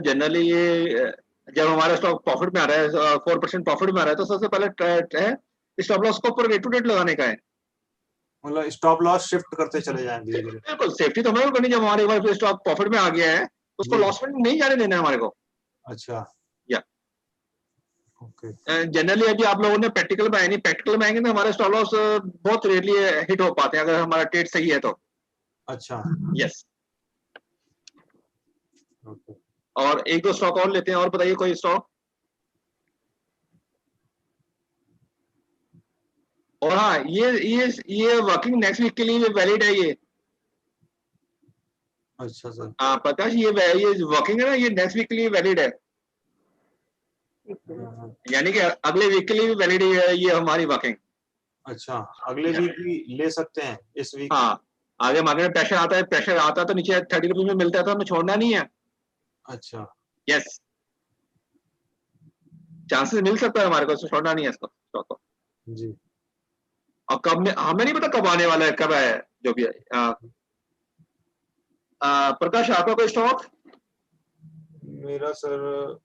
Speaker 1: जनरली ये जब हमारा स्टॉक प्रॉफिट में आ रहा है, 4% प्रॉफिट में आ रहा है, तो सबसे पहले स्टॉप लॉस को ऊपर गेट टू डेट लगाने का है।
Speaker 2: मतलब स्टॉप लॉस शिफ्ट करते चले जाएं धीरे धीरे?
Speaker 1: बिल्कुल, सेफ्टी तो हमें करनी, जब हमारे पास स्टॉक प्रॉफिट में आ गया है उसको लॉस में नहीं जाने देना है हमारे को।
Speaker 2: अच्छा
Speaker 1: या
Speaker 2: ओके
Speaker 1: जनरली अभी आप लोगों ने प्रैक्टिकल में आए नहीं, प्रैक्टिकल में आएंगे तो हमारे स्टॉप लॉस बहुत रेयरली हिट हो पाते हैं अगर हमारा ट्रेड सही है तो।
Speaker 2: अच्छा
Speaker 1: यस।
Speaker 2: ओके
Speaker 1: और एक दो स्टॉक और लेते हैं, और बताइए कोई स्टॉक। और हाँ, ये वर्किंग नेक्स्ट वीक के लिए वैलिड है ये।
Speaker 2: अच्छा सर।
Speaker 1: हाँ प्रकाश, ये वर्किंग है ना, ये नेक्स्ट वीक के लिए वैलिड है,
Speaker 3: एक मिनट।
Speaker 2: हाँ,
Speaker 1: यानी कि अगले वीक के लिए भी वैलिड है ये हमारी वर्किंग।
Speaker 2: अच्छा अगले वीक भी ले सकते हैं इस वीक।
Speaker 1: हाँ, आगे मार्केट में प्रेशर आता है तो नीचे 30 रुपीज में मिलता है तो हमें छोड़ना नहीं है।
Speaker 2: अच्छा
Speaker 1: यस, चांसेस मिल सकता है हमारे को, इसको छोड़ना नहीं है इसको, स्टॉक को।
Speaker 2: जी।
Speaker 1: और कब में हमें नहीं पता कब आने वाला है, कब है, जो भी है। प्रकाश, आपका कोई स्टॉक?
Speaker 2: मेरा सर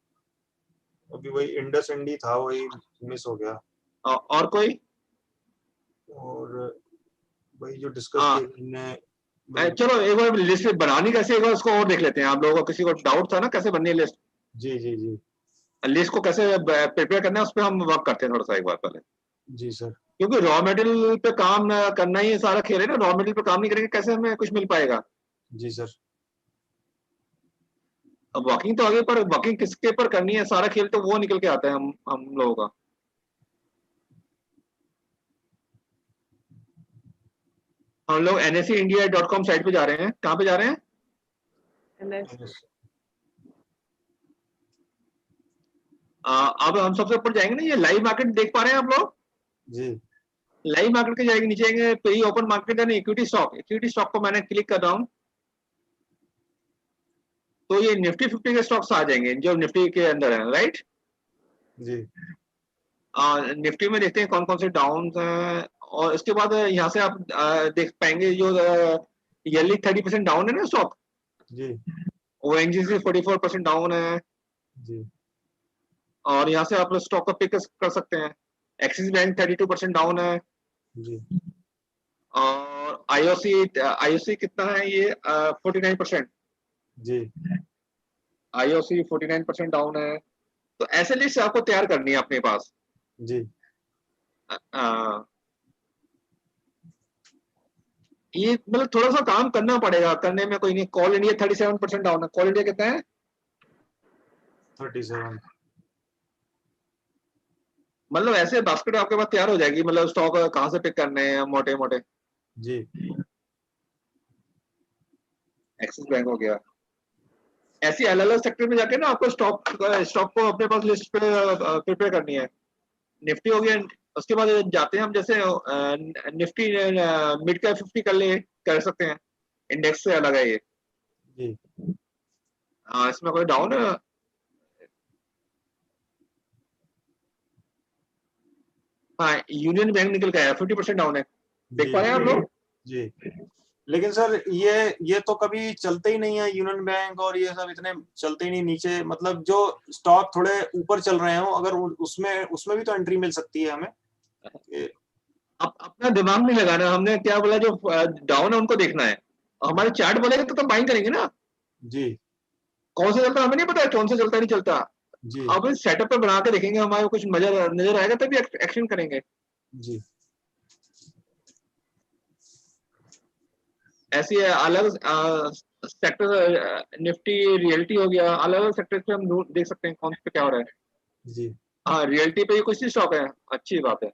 Speaker 2: अभी वही इंडस इंडी था, वही मिस हो गया।
Speaker 1: और कोई?
Speaker 2: और वही जो डिस्कस
Speaker 1: हाँ,
Speaker 2: किया हमने।
Speaker 1: चलो एक बार लिस्ट बनानी कैसे, एक बार उसको और देख लेते हैं। आप लोगों को किसी को डाउट था ना कैसे बननी है लिस्ट?
Speaker 2: जी जी जी
Speaker 1: लिस्ट को कैसे प्रिपेयर करना है, उस पर हम वर्क करते हैं थोड़ा सा एक बार पहले।
Speaker 2: जी सर।
Speaker 1: क्योंकि रॉ मटेरियल पे काम करना ही सारा खेल है ना, रॉ मटेरियल पे काम नहीं करेंगे कैसे हमें कुछ मिल पाएगा।
Speaker 2: जी सर।
Speaker 1: अब वर्किंग तो आगे, पर वर्किंग किसके ऊपर करनी है, सारा खेल तो वो निकल के आता है हम लोगों का। हम लोग NSEindia.com साइट पे जा रहे हैं। कहाँ पे जा रहे हैं?
Speaker 3: NS
Speaker 1: अब हम सबसे ऊपर जाएंगे ना, ये लाइव मार्केट देख पा रहे हैं आप लोग?
Speaker 2: जी
Speaker 1: लाइव मार्केट के जाएंगे, नीचे आएंगे, प्री ओपन मार्केट यानी इक्विटी स्टॉक को मैंने क्लिक कर रहा हूँ, तो ये निफ्टी 50 के स्टॉक्स आ जाएंगे जो निफ्टी के अंदर है, राइट।
Speaker 2: जी
Speaker 1: निफ्टी में देखते हैं कौन कौन से डाउन हैं, और इसके बाद यहाँ से आप देख पाएंगे जो ईयरली 30% डाउन है ना स्टॉक,
Speaker 2: जी
Speaker 1: वो एनजीसी 44% डाउन है।
Speaker 2: जी
Speaker 1: और यहाँ से आप स्टॉक को पिक कर सकते हैं। एक्सिस बैंक 32% डाउन है।
Speaker 2: जी
Speaker 1: और आईओसी कितना है ये? 49%।
Speaker 2: जी
Speaker 1: आईओसी 49% डाउन है। तो ऐसे लिस्ट आपको तैयार करनी है अपने पास।
Speaker 2: जी
Speaker 1: अ, ये मतलब थोड़ा सा काम करना पड़ेगा, करने में कोई नहीं। कॉल इंडिया 37% डाउन है। कॉल इंडिया कितना है?
Speaker 2: 37।
Speaker 1: मतलब ऐसे बास्केट आपके पास तैयार हो जाएगी, मतलब स्टॉक कहाँ से पिक करने हैं मोटे मोटे।
Speaker 2: जी
Speaker 1: एक्सिस बैंक हो गया। ऐसी अलग अलग सेक्टर में जाके ना आपको स्टॉक को अपने पास लिस्ट पे प्रिपेयर करनी है। निफ्टी हो गया, उसके बाद जाते हैं हम, जैसे निफ्टी मिड कैप 50 कर सकते हैं, इंडेक्स से अलग है ये।
Speaker 2: जी
Speaker 1: इसमें कोई डाउन है? हाँ, यूनियन बैंक निकल के आया, 50% डाउन है, देख पा रहे हैं आप लोग?
Speaker 2: जी। लेकिन सर ये तो कभी चलते ही नहीं है, यूनियन बैंक और ये सब इतने चलते ही नहीं नीचे। मतलब जो स्टॉक थोड़े ऊपर चल रहे हो, अगर उसमें भी तो एंट्री मिल सकती है हमें।
Speaker 1: अपना दिमाग नहीं लगाना, हमने क्या बोला, जो डाउन है उनको देखना है। हमारे चार्ट बोलेगा तो बाइंग करेंगे ना।
Speaker 2: जी
Speaker 1: कौन सा चलता है हमें नहीं पता, कौन सा चलता नहीं चलता।
Speaker 2: जी
Speaker 1: अब इस सेटअप पे बना के देखेंगे, हमारे कुछ नजर आएगा तभी एक्शन करेंगे।
Speaker 2: जी
Speaker 1: ऐसी अलग सेक्टर, निफ्टी रियलिटी हो गया, अलग अलग सेक्टर पे हम देख सकते हैं कौन पे क्या हो रहा है।
Speaker 2: जी
Speaker 1: हाँ, रियलिटी पे कुछ ही स्टॉक है, अच्छी बात है।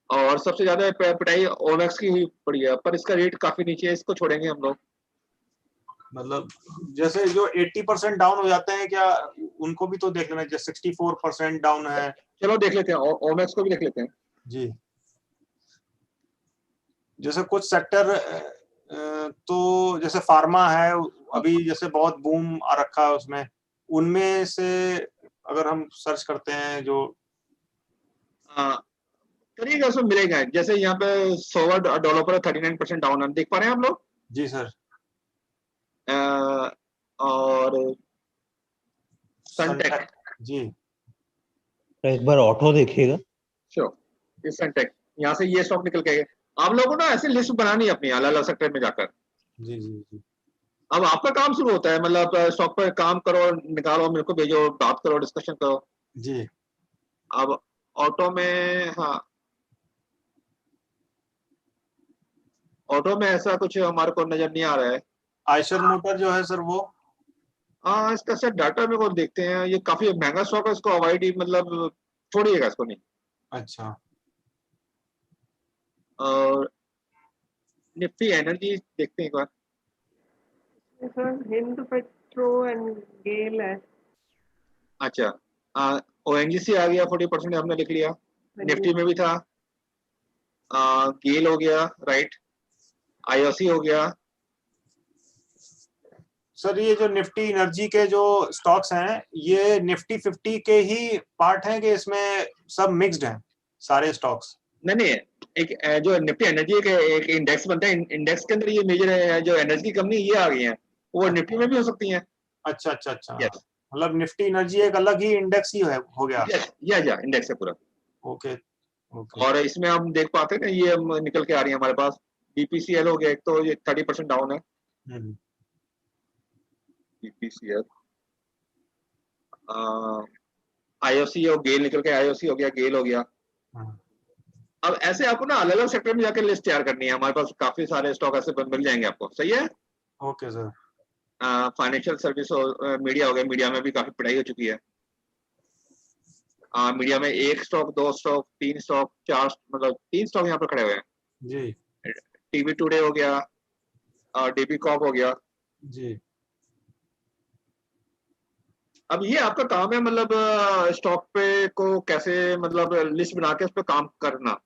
Speaker 1: और सबसे ज्यादा पिटाई ओमेक्स की ही पड़ी है, पर इसका रेट काफी नीचे है, इसको छोड़ेंगे हम लोग।
Speaker 2: मतलब जैसे जो 80% डाउन हो जाते हैं, क्या उनको भी तो देख लेना। जैसे 64% डाउन है।
Speaker 1: चलो देख लेते हैं, ओमेक्स को भी देख लेते हैं।
Speaker 2: जी जैसे कुछ सेक्टर तो जैसे फार्मा है, अभी जैसे बहुत बूम आ रखा है उसमें, उनमें से अगर हम सर्च करते हैं जो
Speaker 1: करिएगा उसमें मिलेगा। जैसे यहाँ पे $100 पर 39% डाउन है, देख पा रहे हैं आप लोग?
Speaker 2: जी सर
Speaker 1: और सनटेक,
Speaker 2: सनटेक। जी
Speaker 4: एक बार ऑटो देखिएगा।
Speaker 1: श्योर, ये सनटेक, यहाँ से ये स्टॉक निकल के गए। आप लोगों को ना ऐसे लिस्ट बनानी है अपनी अलग अलग सेक्टर में जाकर।
Speaker 2: जी जी जी
Speaker 1: अब आपका काम शुरू होता है, मतलब स्टॉक पर काम करो, निकालो, मेरे को भेजो, बात करो, डिस्कशन करो।
Speaker 2: जी
Speaker 1: अब ऑटो में, हाँ, ऑटो में ऐसा कुछ हमारे को नजर नहीं आ रहा है।
Speaker 2: आयशर मोटर जो है सर वो
Speaker 1: हाँ, इसका सर डाटा मेरे को देखते हैं, ये काफी महंगा स्टॉक है, इसको अवॉइड ही मतलब छोड़िएगा इसको नहीं।
Speaker 2: अच्छा,
Speaker 1: और निफ्टी एनर्जी देखते हैं एक बार।
Speaker 3: सर हिंद पेट्रो एंड गेल है।
Speaker 1: अच्छा, ओएनजीसी आ गया 40% हमने लिख लिया।
Speaker 3: हाँ जी।
Speaker 1: निफ्टी में भी था, गेल हो गया, राइट, आईओसी हो गया।
Speaker 2: सर ये जो निफ्टी एनर्जी के जो स्टॉक्स हैं, ये निफ्टी 50 के ही पार्ट हैं कि इसमें सब मिक्स्ड हैं सारे स्टॉक्स?
Speaker 1: नहीं नहीं, एक जो निफ्टी एनर्जी के एक इंडेक्स बनता है, इंडेक्स के अंदर ये मेजर जो एनर्जी की कंपनी ये आ गई हैं, वो निफ्टी में भी हो सकती हैं।
Speaker 2: अच्छा अच्छा अच्छा,
Speaker 1: यस
Speaker 2: मतलब निफ्टी एनर्जी एक अलग ही इंडेक्स ही हो गया।
Speaker 1: यस, या इंडेक्स है पूरा।
Speaker 2: Okay okay.
Speaker 1: और इसमें हम देख पाते हैं ना, ये हम निकल के आ रही है हमारे पास। बीपीसीएल हो गया एक, तो ये 30% डाउन है।
Speaker 2: हम्म,
Speaker 1: बीपीसीएल, आईओसी और गेल निकल के, आईओसी हो गया, गेल हो गया।
Speaker 2: हाँ,
Speaker 1: अब ऐसे आपको ना अलग अलग सेक्टर में जाकर लिस्ट तैयार करनी है, हमारे पास काफी सारे स्टॉक ऐसे मिल जाएंगे आपको, सही है।
Speaker 2: Okay sir.
Speaker 1: फाइनेंशियल सर्विस और मीडिया हो गया, मीडिया में भी काफी पढ़ाई हो चुकी है। मीडिया में 1 स्टॉक, 2 स्टॉक, 3 स्टॉक, 4, मतलब 3 स्टॉक यहाँ पर खड़े हुए हैं।
Speaker 2: जी
Speaker 1: टीवी टुडे हो गया, डीबी कॉप हो गया।
Speaker 2: जी
Speaker 1: अब ये आपका काम है, मतलब स्टॉक पे को कैसे मतलब लिस्ट बना के उस पर काम करना।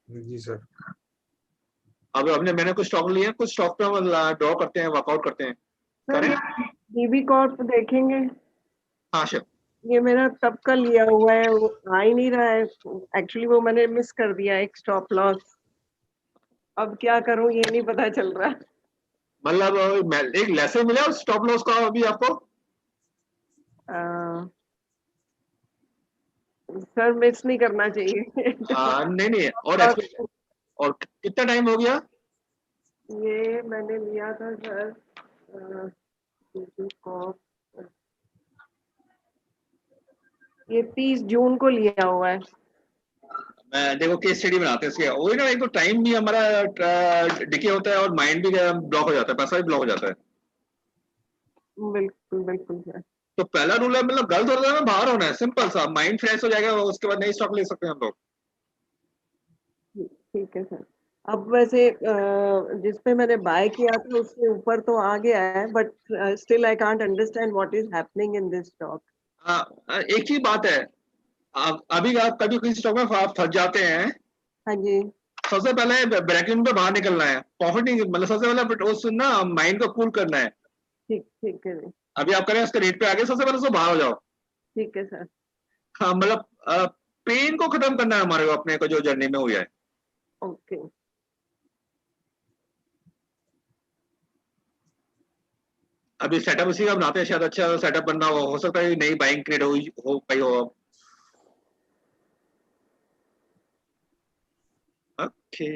Speaker 2: जी सर।
Speaker 1: अब हमने मैंने कुछ स्टॉक लिए हैं, कुछ स्टॉक पे हम ड्रॉ करते हैं, वर्कआउट करते हैं।
Speaker 3: सर
Speaker 1: करें,
Speaker 3: ये डीबी कॉर्प देखेंगे,
Speaker 1: हाँ शिव।
Speaker 3: ये मेरा तब का लिया हुआ है, वो आ ही नहीं रहा है। एक्चुअली वो मैंने मिस कर दिया, एक स्टॉप लॉस। अब क्या करूं ये नहीं पता चल रहा।
Speaker 1: मतलब एक लेसन मिला उस स्टॉप लॉस का अभी आपको।
Speaker 3: सर मिस नहीं करना चाहिए।
Speaker 1: नहीं नहीं, और
Speaker 3: और
Speaker 1: और कितना टाइम हो गया।
Speaker 3: ये मैंने लिया था सर, डीबी कॉर्प, ये 30 जून को लिया हुआ है।
Speaker 1: मैं देखो केस स्टडी बनाते हैं इसके, वही ना, एक तो टाइम भी हमारा डिके होता है और माइंड भी ब्लॉक हो जाता है, पैसा भी ब्लॉक हो जाता है।
Speaker 3: बिल्कुल बिल्कुल सर।
Speaker 1: तो पहला रूल है, मतलब गलत होता है, बाहर होना है, सिंपल सा, माइंड फ्रेश हो जाएगा, उसके बाद नई स्टॉक ले सकते हैं हम लोग।
Speaker 3: ठीक है सर। अब वैसे जिस पे मैंने बाय किया था उसके ऊपर तो आ गया है, but still I can't understand what is happening in this stock.
Speaker 1: एक ही बात है, अभी आप कभी किसी स्टॉक में आप फंस जाते हैं,
Speaker 3: हाँ जी।
Speaker 1: सबसे पहले ब्रेक इवन पे बाहर निकलना है, प्रॉफिट नहीं, मतलब सबसे पहले उस ना माइंड को कूल करना है।
Speaker 3: ठीक ठीक है जी।
Speaker 1: अभी आप करें उसके रेट पे आगे, सबसे पहले उसको बाहर हो जाओ।
Speaker 3: ठीक है सर।
Speaker 1: हाँ, मतलब पेन को खत्म करना है हमारे को, अपने को जो जर्नी में हुआ है।
Speaker 3: ओके।
Speaker 1: अभी सेटअप उसी का बनाते हैं, शायद अच्छा सेटअप बनना हो सकता है नई बाइंग क्रिएट हो पाई हो। ओके,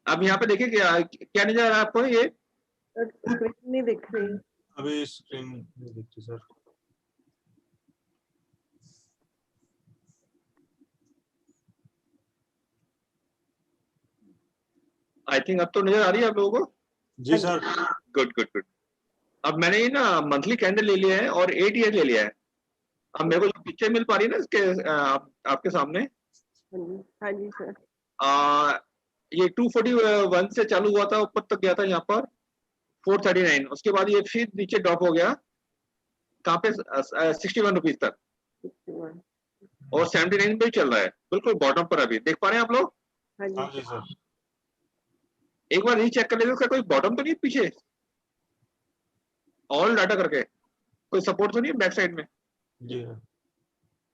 Speaker 1: अब यहाँ पे देखिए क्या क्या नजर आ रहा है आपको ये।
Speaker 3: सर स्क्रीन नहीं दिख रही।
Speaker 2: अभी स्क्रीन नहीं दिखती सर।
Speaker 1: आई थिंक अब तो नजर आ रही है आप लोगों को।
Speaker 2: जी सर।
Speaker 1: Good good good. अब मैंने ये ना मंथली कैंडल ले लिया है और 8 ईयर ले लिया है। अब मेरे को जो पिक्चर मिल पा रही है ना इसके आपके सामने,
Speaker 3: हाँ जी हाँ जी सर।
Speaker 1: ये 241 से चालू हुआ था, ऊपर तक गया था यहाँ पर 439, उसके बाद ये फिर नीचे ड्रॉप हो गया, कहाँ पे 61 रुपीज तक,
Speaker 3: 61।
Speaker 1: और 79 पे ही चल रहा है, बिल्कुल बॉटम पर अभी देख पा रहे हैं आप लोग।
Speaker 3: हाँ
Speaker 2: हाँ
Speaker 3: जी
Speaker 2: जी सर।
Speaker 1: एक बार रीचेक कर लेते, उसका कोई बॉटम तो नहीं है पीछे, ऑल डाटा करके कोई सपोर्ट तो नहीं है बैक साइड में,
Speaker 2: जी सर।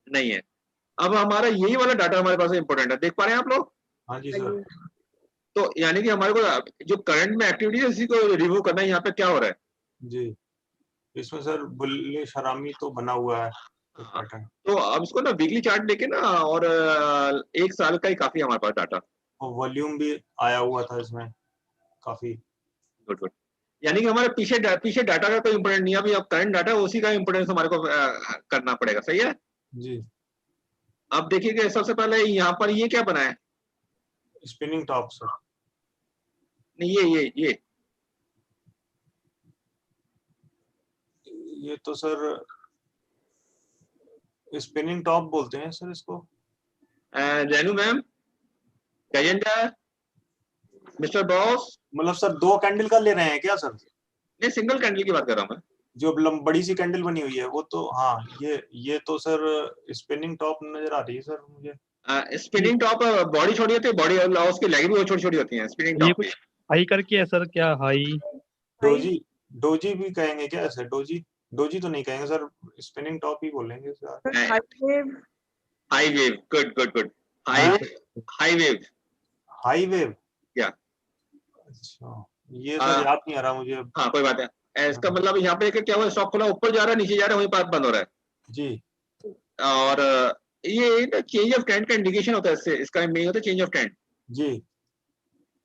Speaker 1: नहीं है। अब हमारा यही वाला डाटा हमारे पास इंपॉर्टेंट है, देख पा रहे हैं आप लोग।
Speaker 2: हाँ जी
Speaker 3: हाँ
Speaker 2: सर।
Speaker 3: जी।
Speaker 1: तो यानी कि हमारे को जो करंट में एक्टिविटी है इसी को रिव्यू करना है, यहाँ पे क्या हो रहा है।
Speaker 2: जी, इसमें सर बुल्लिश हरामी तो बना हुआ है एक पैटर्न।
Speaker 1: तो अब इसको ना वीकली चार्ट लेके ना, और 1 साल का ही काफी है हमारे पास डाटा।
Speaker 2: और वॉल्यूम भी आया हुआ था इसमें काफी।
Speaker 1: गुड गुड, यानी कि हमारे पीछे डाटा का कोई इंपोर्टेंट नहीं है, अभी अब करंट डाटा है उसी का इंपोर्टेंस हमारे को करना पड़ेगा, सही है।
Speaker 2: जी।
Speaker 1: अब देखिए सबसे पहले यहाँ पर ये क्या बना है,
Speaker 2: स्पिनिंग टॉप सर।
Speaker 1: नहीं ये
Speaker 2: ये तो सर स्पिनिंग टॉप बोलते हैं सर इसको।
Speaker 1: Renu ma'am, Gajendra, mister boss,
Speaker 2: मतलब सर 2 कैंडल का ले रहे हैं क्या सर?
Speaker 1: नहीं सिंगल कैंडल की बात कर रहा हूँ मैं।
Speaker 2: जो बड़ी सी कैंडल बनी हुई है वो तो, हाँ ये तो सर स्पिनिंग टॉप नजर आ रही है सर मुझे।
Speaker 1: स्पिनिंग टॉप बॉडी छोटी होती है, बॉडी और उसकी लेग भी छोटी छोटी होती हैं स्पिनिंग
Speaker 5: ये
Speaker 1: टॉप की।
Speaker 5: कुछ हाई करके है सर, क्या हाई?
Speaker 2: डोजी भी कहेंगे क्या सर? डोजी तो नहीं कहेंगे सर, स्पिनिंग टॉप ही बोलेंगे sir.
Speaker 3: High wave,
Speaker 1: high wave, good good good,
Speaker 2: हाँ?
Speaker 1: हाई वेव,
Speaker 2: हाई वेव,
Speaker 1: या
Speaker 2: अच्छा ये सर याद नहीं आ रहा मुझे।
Speaker 1: हाँ कोई बात है। इसका मतलब यहाँ पे क्या हुआ, स्टॉक खुला ऊपर जा रहा है, नीचे जा रहा है, वहीं पर बंद हो रहा है।
Speaker 2: जी
Speaker 1: और ये चेंज ऑफ ट्रेंड का इंडिकेशन होता है, इससे इसका मीनिंग होता है चेंज ऑफ ट्रेंड।
Speaker 2: जी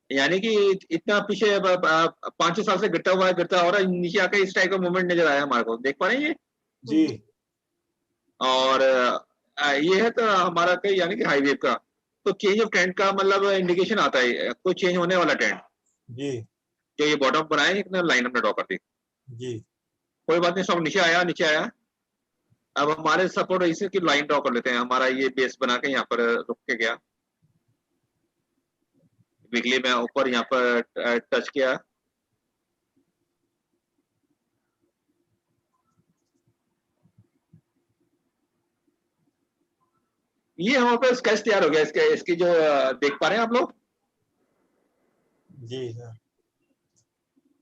Speaker 1: यानी कि इतना पीछे 5-6 साल से गिरता हुआ है, गिरता हो रहा है, नीचे आकर इस टाइप का मूवमेंट नजर आया हमारे को, देख पा रहे हैं ये।
Speaker 2: जी
Speaker 1: और ये है तो हमारा कहीं यानी कि हाई वेव का तो चेंज ऑफ ट्रेंड का मतलब इंडिकेशन आता है, कोई चेंज होने वाला ट्रेंड।
Speaker 2: जी
Speaker 1: जो ये बॉटम बनाए इतना लाइन हमने ड्रॉ कर दी,
Speaker 2: जी
Speaker 1: कोई बात नहीं, स्टॉक नीचे आया। अब हमारे सपोर्ट इसी की लाइन ड्रॉ कर लेते हैं। हमारा ये बेस बना के यहाँ पर रुक के गया, वीकली में ऊपर यहाँ पर टच किया, ये हमारे पास स्केच तैयार हो गया इसकी जो देख पा रहे हैं आप लोग।
Speaker 2: जी सर।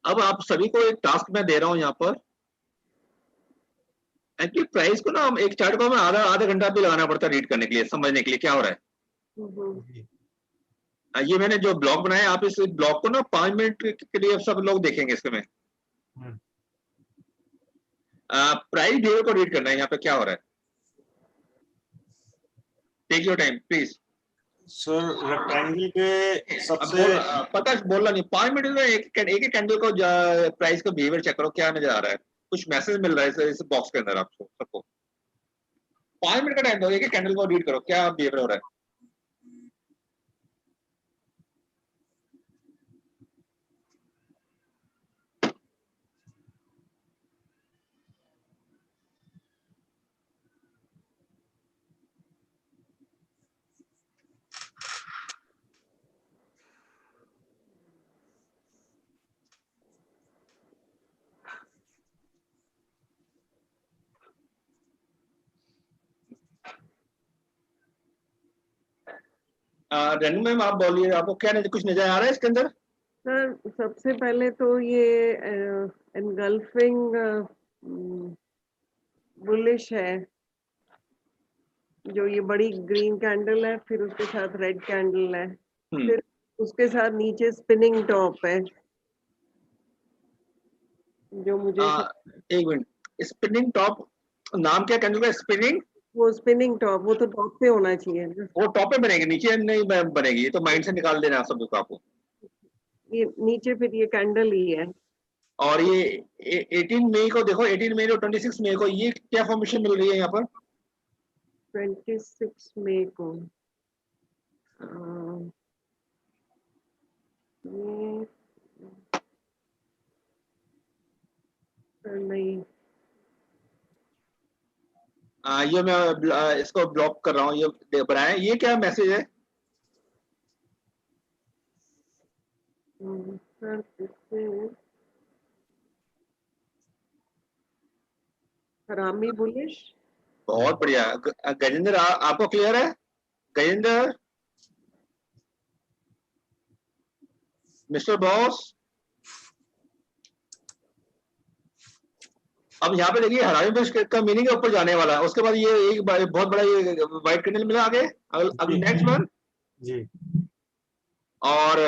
Speaker 1: अब आप सभी को एक टास्क मैं दे रहा हूं यहाँ पर, कि प्राइस को ना हम एक चार्ट को हमें आधा घंटा भी लगाना पड़ता है रीड करने के लिए, समझने के लिए क्या हो रहा है।
Speaker 2: जी
Speaker 1: ये मैंने जो ब्लॉग बनाया, आप इस ब्लॉग को ना 5 मिनट के लिए सब लोग देखेंगे इसमें। प्राइस बिहेवियर को रीड करना है, यहाँ पे क्या हो रहा है। Take your time please
Speaker 2: sir. Rectangle के सबसे
Speaker 1: पता बोलना नहीं, 5 मिनट में एक कैंडल को प्राइस का बिहेवियर चेक करो, क्या नजर आ रहा है, कुछ मैसेज मिल रहा है इस बॉक्स के अंदर आपको सबको। 5 मिनट का टाइम दो, एक कैंडल को रीड करो क्या बिहेवियर हो रहा है। रेनू मैम आप बोलिए, आपको क्या कुछ नजर आ रहा है इसके अंदर।
Speaker 3: सर सबसे पहले तो ये एनगल्फिंग बुलिश है, जो ये बड़ी ग्रीन कैंडल है, फिर उसके साथ रेड कैंडल है, फिर उसके साथ नीचे स्पिनिंग टॉप है, जो मुझे
Speaker 1: एक मिनट, स्पिनिंग टॉप नाम क्या कैंडल का, स्पिनिंग,
Speaker 3: वो स्पिनिंग टॉप, वो तो टॉप पे होना चाहिए ना।
Speaker 1: वो टॉप पे बनेगी, नीचे नहीं बनेगी, ये तो माइंड से निकाल देना सब कुछ आपको।
Speaker 3: ये नीचे फिर ये कैंडल ही है।
Speaker 1: और ये 18 मई को देखो, 18 मई और 26 मई को ये क्या फॉर्मेशन मिल रही है यहाँ पर।
Speaker 3: 26 मई को ये नहीं,
Speaker 1: ये मैं इसको ब्लॉक कर रहा हूँ, ये बनाए, ये क्या मैसेज है।
Speaker 3: सर इससे हरामी बुलिश।
Speaker 1: बहुत बढ़िया गजेंद्र, आपको क्लियर है गजेंद्र, मिस्टर बॉस। अब यहाँ पे देखिए हरामी बुलिश का मीनिंग है ऊपर जाने वाला है, उसके बाद ये एक बहुत बड़ा ये व्हाइट कैंडल मिला आगे, अब नेक्स्ट वन
Speaker 2: जी।
Speaker 1: और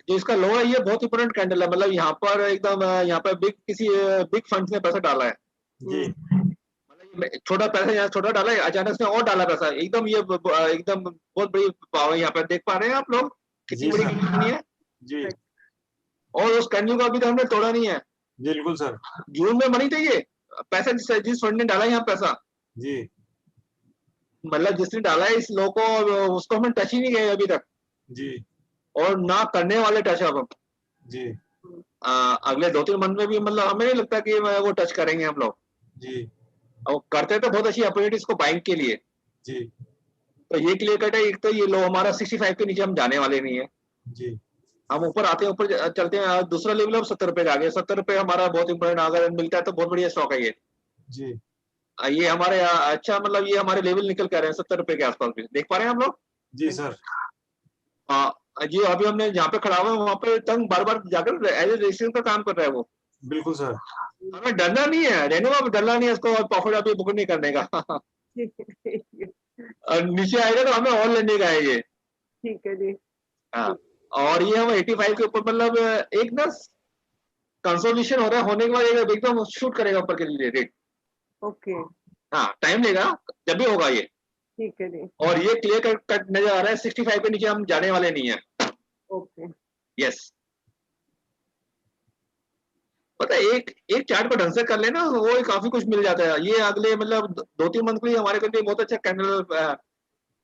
Speaker 1: जो इसका लो है ये बहुत इंपोर्टेंट कैंडल है, मतलब यहाँ पर एकदम यहाँ पर किसी बिग फंड ने पैसा डाला है
Speaker 2: जी।
Speaker 1: मतलब छोटा पैसा यहाँ छोटा डाला है, अचानक से और डाला पैसा, एकदम ये एकदम बहुत बड़ी पावर यहाँ पर देख पा रहे हैं आप लोग, कितनी बड़ी कंपनी है
Speaker 2: जी।
Speaker 1: और उस कैंडल को अभी तक हमने तोड़ा नहीं है।
Speaker 2: बिल्कुल सर।
Speaker 1: जून में बनी थी ये पैसा, जिस फंड ने डाला है यहाँ पैसा,
Speaker 2: जी।
Speaker 1: मतलब जिसने डाला है इस लो को, उसको हमने टच ही नहीं किया अभी तक,
Speaker 2: जी।
Speaker 1: और ना करने वाले टच अब हम।
Speaker 2: जी।
Speaker 1: अगले 2-3 मंथ में भी मतलब हमें नहीं लगता कि वो टच करेंगे हम लोग।
Speaker 2: जी
Speaker 1: और करते तो बहुत अच्छी अपॉर्चुनिटीज को बाइंग के लिए।
Speaker 2: जी
Speaker 1: तो ये क्लियर कट है, एक तो ये लो हमारा 65 के नीचे हम जाने वाले नहीं है।
Speaker 2: जी
Speaker 1: हम ऊपर आते हैं, ऊपर चलते हैं। दूसरा लेवल अब 70 रुपए का आ गया। 70 रुपए हमारा बहुत इंपॉर्टेंट, अगर मिलता है तो बहुत बढ़िया स्टॉक है ये।
Speaker 2: जी
Speaker 1: ये हमारे अच्छा मतलब ये हमारे लेवल निकल कर रहे हैं 70 रुपए के आसपास भी, देख पा रहे हैं हम लोग।
Speaker 2: जी सर।
Speaker 1: जी अभी हमने जहाँ पे खड़ा हुआ है वहाँ पे तंग बार बार जाकर एज ए रेजिस्टेंस का काम कर रहा है वो।
Speaker 2: बिल्कुल सर।
Speaker 1: हमें डरना नहीं है, रेनो अब डरना नहीं है इसको, प्रॉफिट अभी बुक नहीं करने का। और नीचे आएगा तो हमें और लेने का है ये।
Speaker 3: ठीक है जी।
Speaker 1: हाँ, और ये हम 85 के ऊपर मतलब एक ना कंसोलिडेशन हो रहा है, होने के बाद एकदम शूट करेगा ऊपर के लिए रेट।
Speaker 3: ओके,
Speaker 1: हाँ टाइम लेगा, जब भी होगा ये।
Speaker 3: ठीक है जी।
Speaker 1: और ये क्लियर कट नजर आ रहा है, 65 के नीचे हम जाने वाले नहीं है।
Speaker 3: ओके,
Speaker 1: यस, पता है एक एक चार्ट को ढंग से कर लेना वो ही काफी कुछ मिल जाता है। ये अगले मतलब 2-3 मंथ के लिए हमारे लिए बहुत अच्छा कैंडल।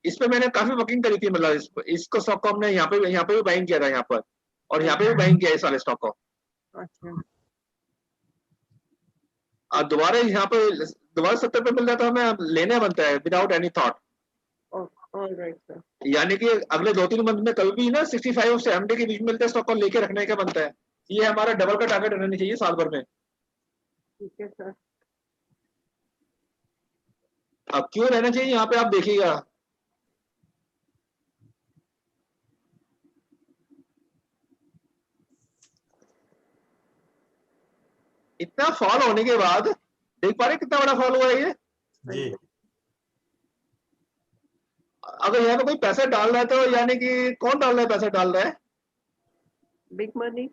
Speaker 1: इस पे मैंने काफी वर्किंग करी थी, मतलब इसको स्टॉक को हमने यहाँ पे भी बाइंग किया था यहाँ पर, और यहाँ पे भी बाइंग किया इस वाले स्टॉक को।
Speaker 3: अच्छा,
Speaker 1: और दोबारा यहाँ पे दोबारा 70 पे मिल जाता है, हमें लेना बनता है without any thought.
Speaker 3: All right sir.
Speaker 1: यानी कि अगले 2-3 मंथ में कभी भी ना 65 और 70 के बीच में मिलता है स्टॉक को लेके रखने का बनता है। ये हमारा डबल का टारगेट रहना चाहिए साल भर में।
Speaker 3: ठीक है सर।
Speaker 1: अब क्यों रहना चाहिए यहाँ पे आप देखिएगा, इतना फॉल होने के बाद देख पा रहे कितना बड़ा फॉल हुआ है ये।
Speaker 2: जी
Speaker 1: अगर यहाँ पे कोई पैसा डाल रहा है तो यानी कि कौन डाल रहा है, पैसा डाल रहा है
Speaker 3: बिग मनी।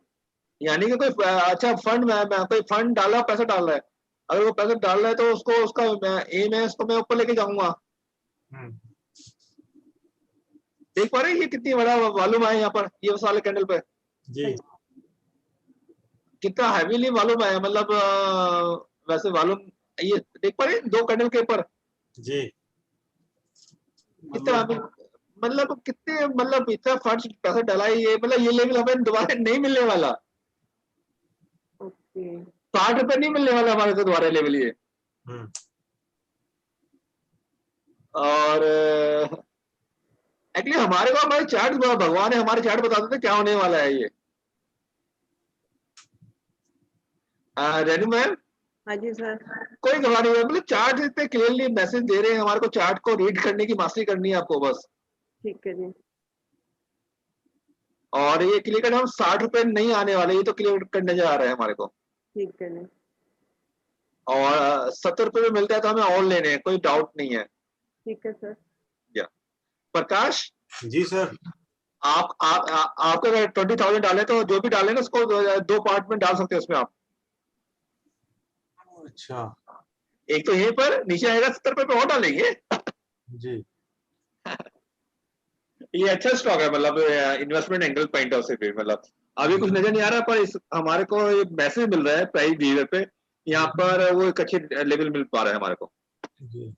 Speaker 1: यानी कि कोई अच्छा फंड में कोई फंड डाला पैसा डाल रहा है। अगर वो पैसा डाल रहा है तो उसको उसका एम है उसको मैं ऊपर लेके जाऊंगा।
Speaker 2: हम्म,
Speaker 1: देख पा रहे हैं ये कितनी बड़ा वॉल्यूम है यहाँ पर, ये साले कैंडल पे
Speaker 2: जी कितना
Speaker 1: कितना हैवीली वॉल्यूम है। मतलब वैसे वॉल्यूम ये देख पा रहे हैं 2 कैंडल के ऊपर
Speaker 2: जी
Speaker 1: कितना
Speaker 2: मतलब
Speaker 1: मतलब कितने मतलब इतना फंड पैसा डाला है ये, मतलब ये लेवल हमें दोबारा नहीं मिलने वाला।
Speaker 3: ओके,
Speaker 1: 60 रुपए नहीं मिलने वाला हमारे को दोबारा लेवल ये।
Speaker 2: हम्म,
Speaker 1: और एक्चुअली हमारे को हमारे चार्ट भगवान है, हमारे चार्ट बता देते क्या होने वाला है ये। रेनू मैम
Speaker 3: हाँ जी सर।
Speaker 1: कोई घबरा नहीं है, मतलब चार्ट इतने क्लियरली मैसेज दे रहे हैं हमारे को, चार्ट को रीड करने की मास्टरी करनी है आपको बस।
Speaker 3: ठीक है जी।
Speaker 1: और ये क्लियर कट हम 60 रुपए नहीं आने वाले, ये तो क्लियर कट नजर आ रहा है हमारे को।
Speaker 3: ठीक है जी।
Speaker 1: और 70 रुपए में मिलता है तो हमें और लेने हैं, कोई डाउट नहीं है।
Speaker 3: ठीक है सर।
Speaker 1: प्रकाश
Speaker 2: जी सर।
Speaker 1: आपको अगर 20,000 डाले तो जो भी डाले ना उसको 2 पार्ट में डाल सकते हैं उसमें आप।
Speaker 2: अच्छा
Speaker 1: एक तो यहीं पर नीचे आएगा 70 रुपए पे और डालेंगे।
Speaker 2: जी
Speaker 1: ये अच्छा स्टॉक है, मतलब इन्वेस्टमेंट एंगल पॉइंट ऑफ से मतलब अभी कुछ नजर नहीं आ रहा, पर इस हमारे को एक मैसेज मिल रहा है प्राइस बिहेवियर पे, यहाँ पर वो एक अच्छे लेवल मिल पा रहा है हमारे को।
Speaker 2: जी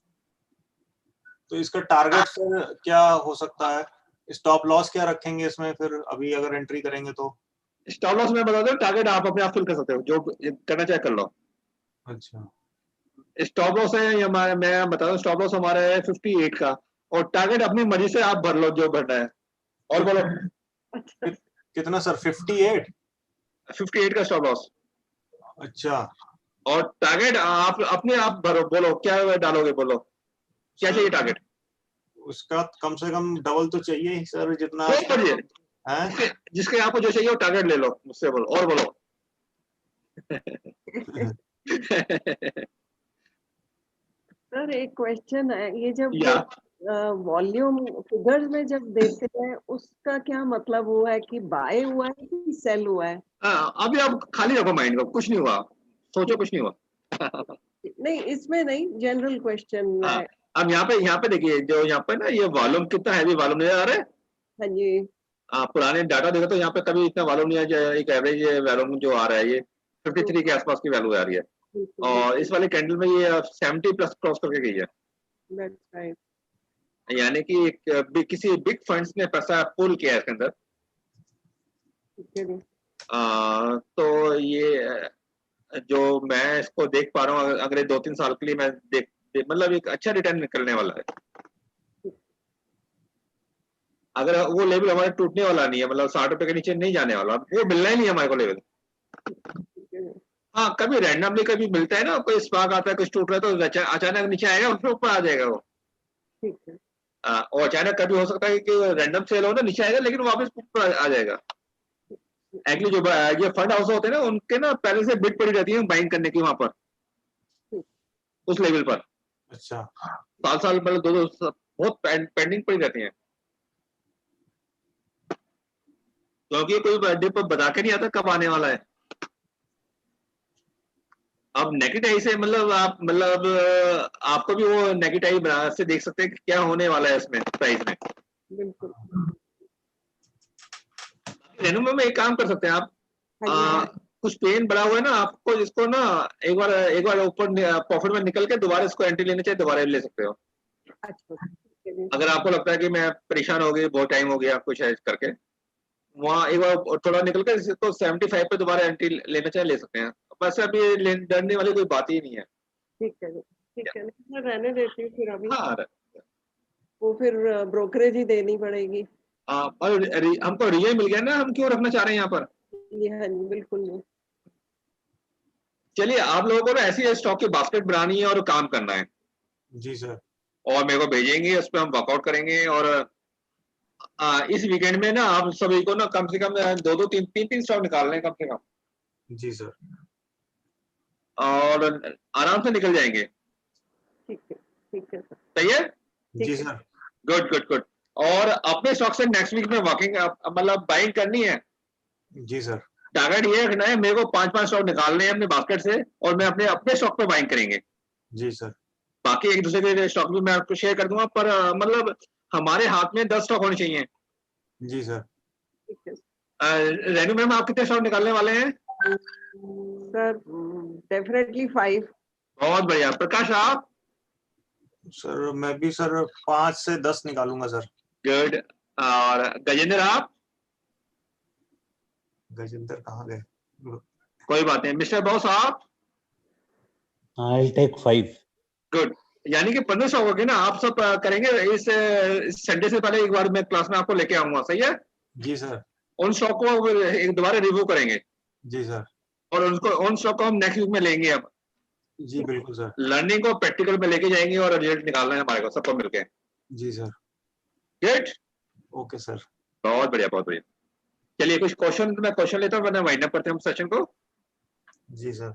Speaker 2: तो इसका टारगेट सर क्या हो सकता है? स्टॉप लॉस क्या रखेंगे इसमें फिर अभी अगर एंट्री करेंगे तो?
Speaker 1: स्टॉप लॉस में बता दो, टारगेट आप अपने आप फिल कर सकते हो, जो करना चाहे कर लो।
Speaker 2: अच्छा
Speaker 1: स्टॉप लॉस है ये हमारे, मैं बता दूं स्टॉप लॉस हमारा है 58 का, और टारगेट अपनी मर्जी से आप भर लो जो भरना है। और बोलो
Speaker 3: अच्छा,
Speaker 2: कितना सर? 58?
Speaker 1: 58 का स्टॉप लॉस,
Speaker 2: अच्छा
Speaker 1: और टारगेट आप अपने आप भरो, बोलो क्या डालोगे, बोलो क्या चाहिए टारगेट।
Speaker 2: उसका कम से कम डबल तो चाहिए ही सर, जितना
Speaker 1: जो बढ़िए
Speaker 2: है।
Speaker 1: जिसके आपको जो चाहिए वो टारगेट ले लो मुझसे, बोलो और बोलो।
Speaker 3: सर एक क्वेश्चन है, ये जब
Speaker 1: या
Speaker 3: वॉल्यूम फिगर्स में जब देते हैं उसका क्या मतलब हुआ है कि बाय हुआ है कि सेल हुआ है?
Speaker 1: अभी आप खाली रखो माइंड को, कुछ नहीं हुआ, सोचो कुछ नहीं हुआ।
Speaker 3: नहीं, इसमें नहीं, जनरल क्वेश्चन
Speaker 1: हाँ,
Speaker 3: है।
Speaker 1: अब यहाँ पे देखिए, जो यहाँ पे ना ये वॉल्यूम कितना हैवी वॉल्यूम नजर आ रहा है।
Speaker 3: हाँ जी।
Speaker 1: पुराने डाटा देखो तो यहाँ पे कभी इतना वॉल्यूम नहीं है, एक एवरेज वॉल्यूम जो आ रहा है ये 53 के आसपास की वैल्यू आ रही है। और इस वाले कैंडल में ये 70 प्लस क्रॉस करके गई है,
Speaker 3: दैट्स राइट।
Speaker 1: यानी कि किसी बिग फंड्स ने पैसा पुल किया है इसके अंदर।
Speaker 3: ठीक है जी।
Speaker 1: तो ये जो मैं इसको देख पा रहा हूँ अगले 2-3 साल के लिए मैं मतलब एक अच्छा रिटर्न निकलने वाला है। अगर वो लेवल हमारे टूटने वाला नहीं है, मतलब 60 रुपए के नीचे नहीं जाने वाला, वो मिलना ही नहीं है हमारे को लेवल। हाँ, कभी रैंडमली कभी मिलता है ना, कोई स्पार्क आता है, कुछ टूट रहा है तो अचानक नीचे आएगा, फिर ऊपर आ जाएगा वो।
Speaker 3: ठीक है।
Speaker 1: और अचानक कभी हो सकता है कि रैंडम सेल हो ना, नीचे आएगा लेकिन वापस ऊपर आ जाएगा। एक्चुअली जो ये फंड हाउस होते हैं ना, उनके ना पहले से बिड पड़ी रहती है बाइंग करने की वहां पर, उस लेवल पर।
Speaker 2: अच्छा,
Speaker 1: साल मतलब 2-2 बहुत पेंडिंग पड़ी रहती है, क्योंकि कोई डिप बता के नहीं आता कब आने वाला है। अब नेगेटिव से मतलब आप मतलब आपको भी वो नेगेटिव से देख सकते हैं कि क्या होने वाला है इसमें प्राइस में।
Speaker 3: बिल्कुल।
Speaker 1: रेनू में एक काम कर सकते हैं आप,
Speaker 3: हाँ जी,
Speaker 1: कुछ पेन बड़ा हुआ है ना आपको, जिसको ना एक बार ऊपर प्रॉफिट में निकल के दोबारा इसको एंट्री लेने चाहिए, दोबारा ले सकते हो।
Speaker 3: अच्छा, ठीक है जी।
Speaker 1: अगर आपको लगता है कि मैं परेशान हो गई, बहुत टाइम हो गया कुछ है करके, वहाँ एक बार थोड़ा निकल के इसको 75 पे दोबारा एंट्री लेना चाहिए, ले सकते हैं। बस अभी डरने वाली कोई बात ही नहीं है।
Speaker 3: ठीक है जी, ठीक है। मैं रहने देती हूँ फिर अभी,
Speaker 1: हाँ,
Speaker 3: वो फिर ब्रोकरेज ही देनी पड़ेगी।
Speaker 1: और हमको रिजल्ट मिल गया ना, हम क्यों रखना चाह रहे हैं यहाँ पर।
Speaker 3: जी हाँ जी, बिल्कुल जी।
Speaker 1: चलिए, आप लोगों को ना ऐसी स्टॉक की बास्केट बनानी है और काम करना है,
Speaker 2: जी सर।
Speaker 1: और मेरे को भेजेंगे, उस पर हम वर्कआउट करेंगे। और इस वीकेंड में ना आप सभी को ना कम से कम 2-3 स्टॉक निकाल लें कम से कम,
Speaker 2: जी सर।
Speaker 1: और आराम से निकल जाएंगे।
Speaker 3: ठीक है सर।
Speaker 1: सही है?
Speaker 2: जी
Speaker 3: है।
Speaker 2: सर।
Speaker 1: Good good good. और अपने स्टॉक से नेक्स्ट वीक में वर्किंग मतलब बाइंग करनी है।
Speaker 2: जी सर।
Speaker 1: टारगेट ये रखना है, मेरे को 5-5 स्टॉक निकालने हैं अपने बास्केट से, और मैं अपने अपने स्टॉक पे बाइंग करेंगे।
Speaker 2: जी सर।
Speaker 1: बाकी एक दूसरे के स्टॉक भी मैं आपको शेयर कर दूंगा, पर मतलब हमारे हाथ में 10 स्टॉक होने चाहिए।
Speaker 2: जी सर।
Speaker 3: ठीक है
Speaker 1: रेनू मैम, आप कितने स्टॉक निकालने वाले हैं?
Speaker 3: Sir, definitely 5।
Speaker 1: बहुत बढ़िया। प्रकाश आप?
Speaker 2: सर मैं भी सर 5 से 10 निकालूंगा सर।
Speaker 1: गुड। और गजेंद्र आप?
Speaker 2: गजेंद्र कहाँ गए?
Speaker 1: कोई बात नहीं। मिस्टर बॉस आप?
Speaker 4: I'll take 5.
Speaker 1: गुड। यानी कि 15 स्टॉक हो गए ना, आप सब करेंगे इस संडे से पहले, एक बार मैं क्लास में आपको लेके आऊंगा, सही है?
Speaker 2: जी सर।
Speaker 1: उन स्टॉक को एक दोबारा रिव्यू करेंगे,
Speaker 2: जी सर।
Speaker 1: और उन स्टॉक को हम नेक्स्ट वीक में लेंगे। अब
Speaker 2: जी बिल्कुल सर।
Speaker 1: लर्निंग को प्रैक्टिकल में लेके जाएंगे, और रिजल्ट निकालना है हमारे को सबको मिलके।
Speaker 2: जी सर।
Speaker 1: गुड।
Speaker 2: Okay sir.
Speaker 1: बहुत बढ़िया, बहुत बढ़िया। चलिए, कुछ क्वेश्चन मैं क्वेश्चन लेता हूँ, वरना वाइंड अप करते हैं हम सेशन को।
Speaker 2: जी सर।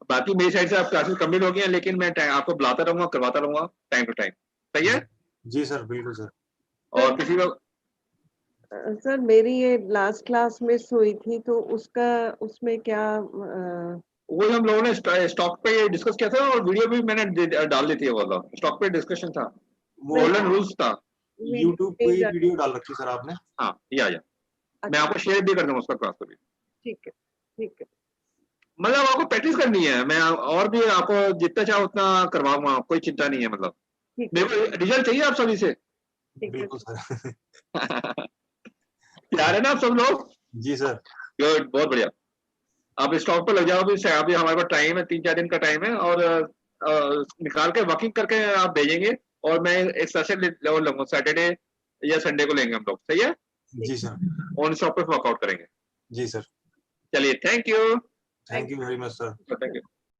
Speaker 1: बाकी मेरी साइड से आप क्लासेस कंप्लीट हो गई हैं, लेकिन मैं आपको बुलाता रहूंगा, करवाता रहूंगा टाइम टू टाइम। सही है?
Speaker 2: जी सर, बिल्कुल सर।
Speaker 1: और किसी को
Speaker 3: सर, मेरी ये लास्ट क्लास मिस हुई थी, तो उसमें क्या
Speaker 1: वही हम लोगों ने स्टॉक पे डिस्कस किया था, और वीडियो भी मैंने डाल दी थी, वो वाला स्टॉक पे डिस्कशन था,
Speaker 2: वो
Speaker 1: गोल्डन रूल्स था।
Speaker 2: यूट्यूब पे ही वीडियो डाल रखी सर आपने।
Speaker 1: हाँ, ये आ जा, मैं आपको शेयर भी कर दूंगा उसका क्लास को भी।
Speaker 3: ठीक है, ठीक है।
Speaker 1: मतलब आपको प्रैक्टिस करनी है, मैं और भी आपको जितना चाहो उतना करवाऊंगा, कोई चिंता नहीं है। मतलब
Speaker 3: ठीक
Speaker 1: मेरे को रिजल्ट चाहिए आप सभी से।
Speaker 3: है
Speaker 2: बिल्कुल सर।
Speaker 1: तैयार है ना आप सब लोग?
Speaker 2: जी सर।
Speaker 1: गुड, बहुत बढ़िया। आप स्टॉक पे लग जाओ, अभी हमारे पास टाइम है, 3-4 दिन का टाइम है, और निकाल के वर्किंग करके आप भेजेंगे, और मैं एक सेशन लूंगा सैटरडे या संडे को लेंगे हम लोग, सही है?
Speaker 2: जी सर।
Speaker 1: ऑन स्टॉक पे वर्कआउट करेंगे।
Speaker 2: जी सर।
Speaker 1: चलिए, thank you.
Speaker 2: Thank you very much sir.
Speaker 1: Thank you.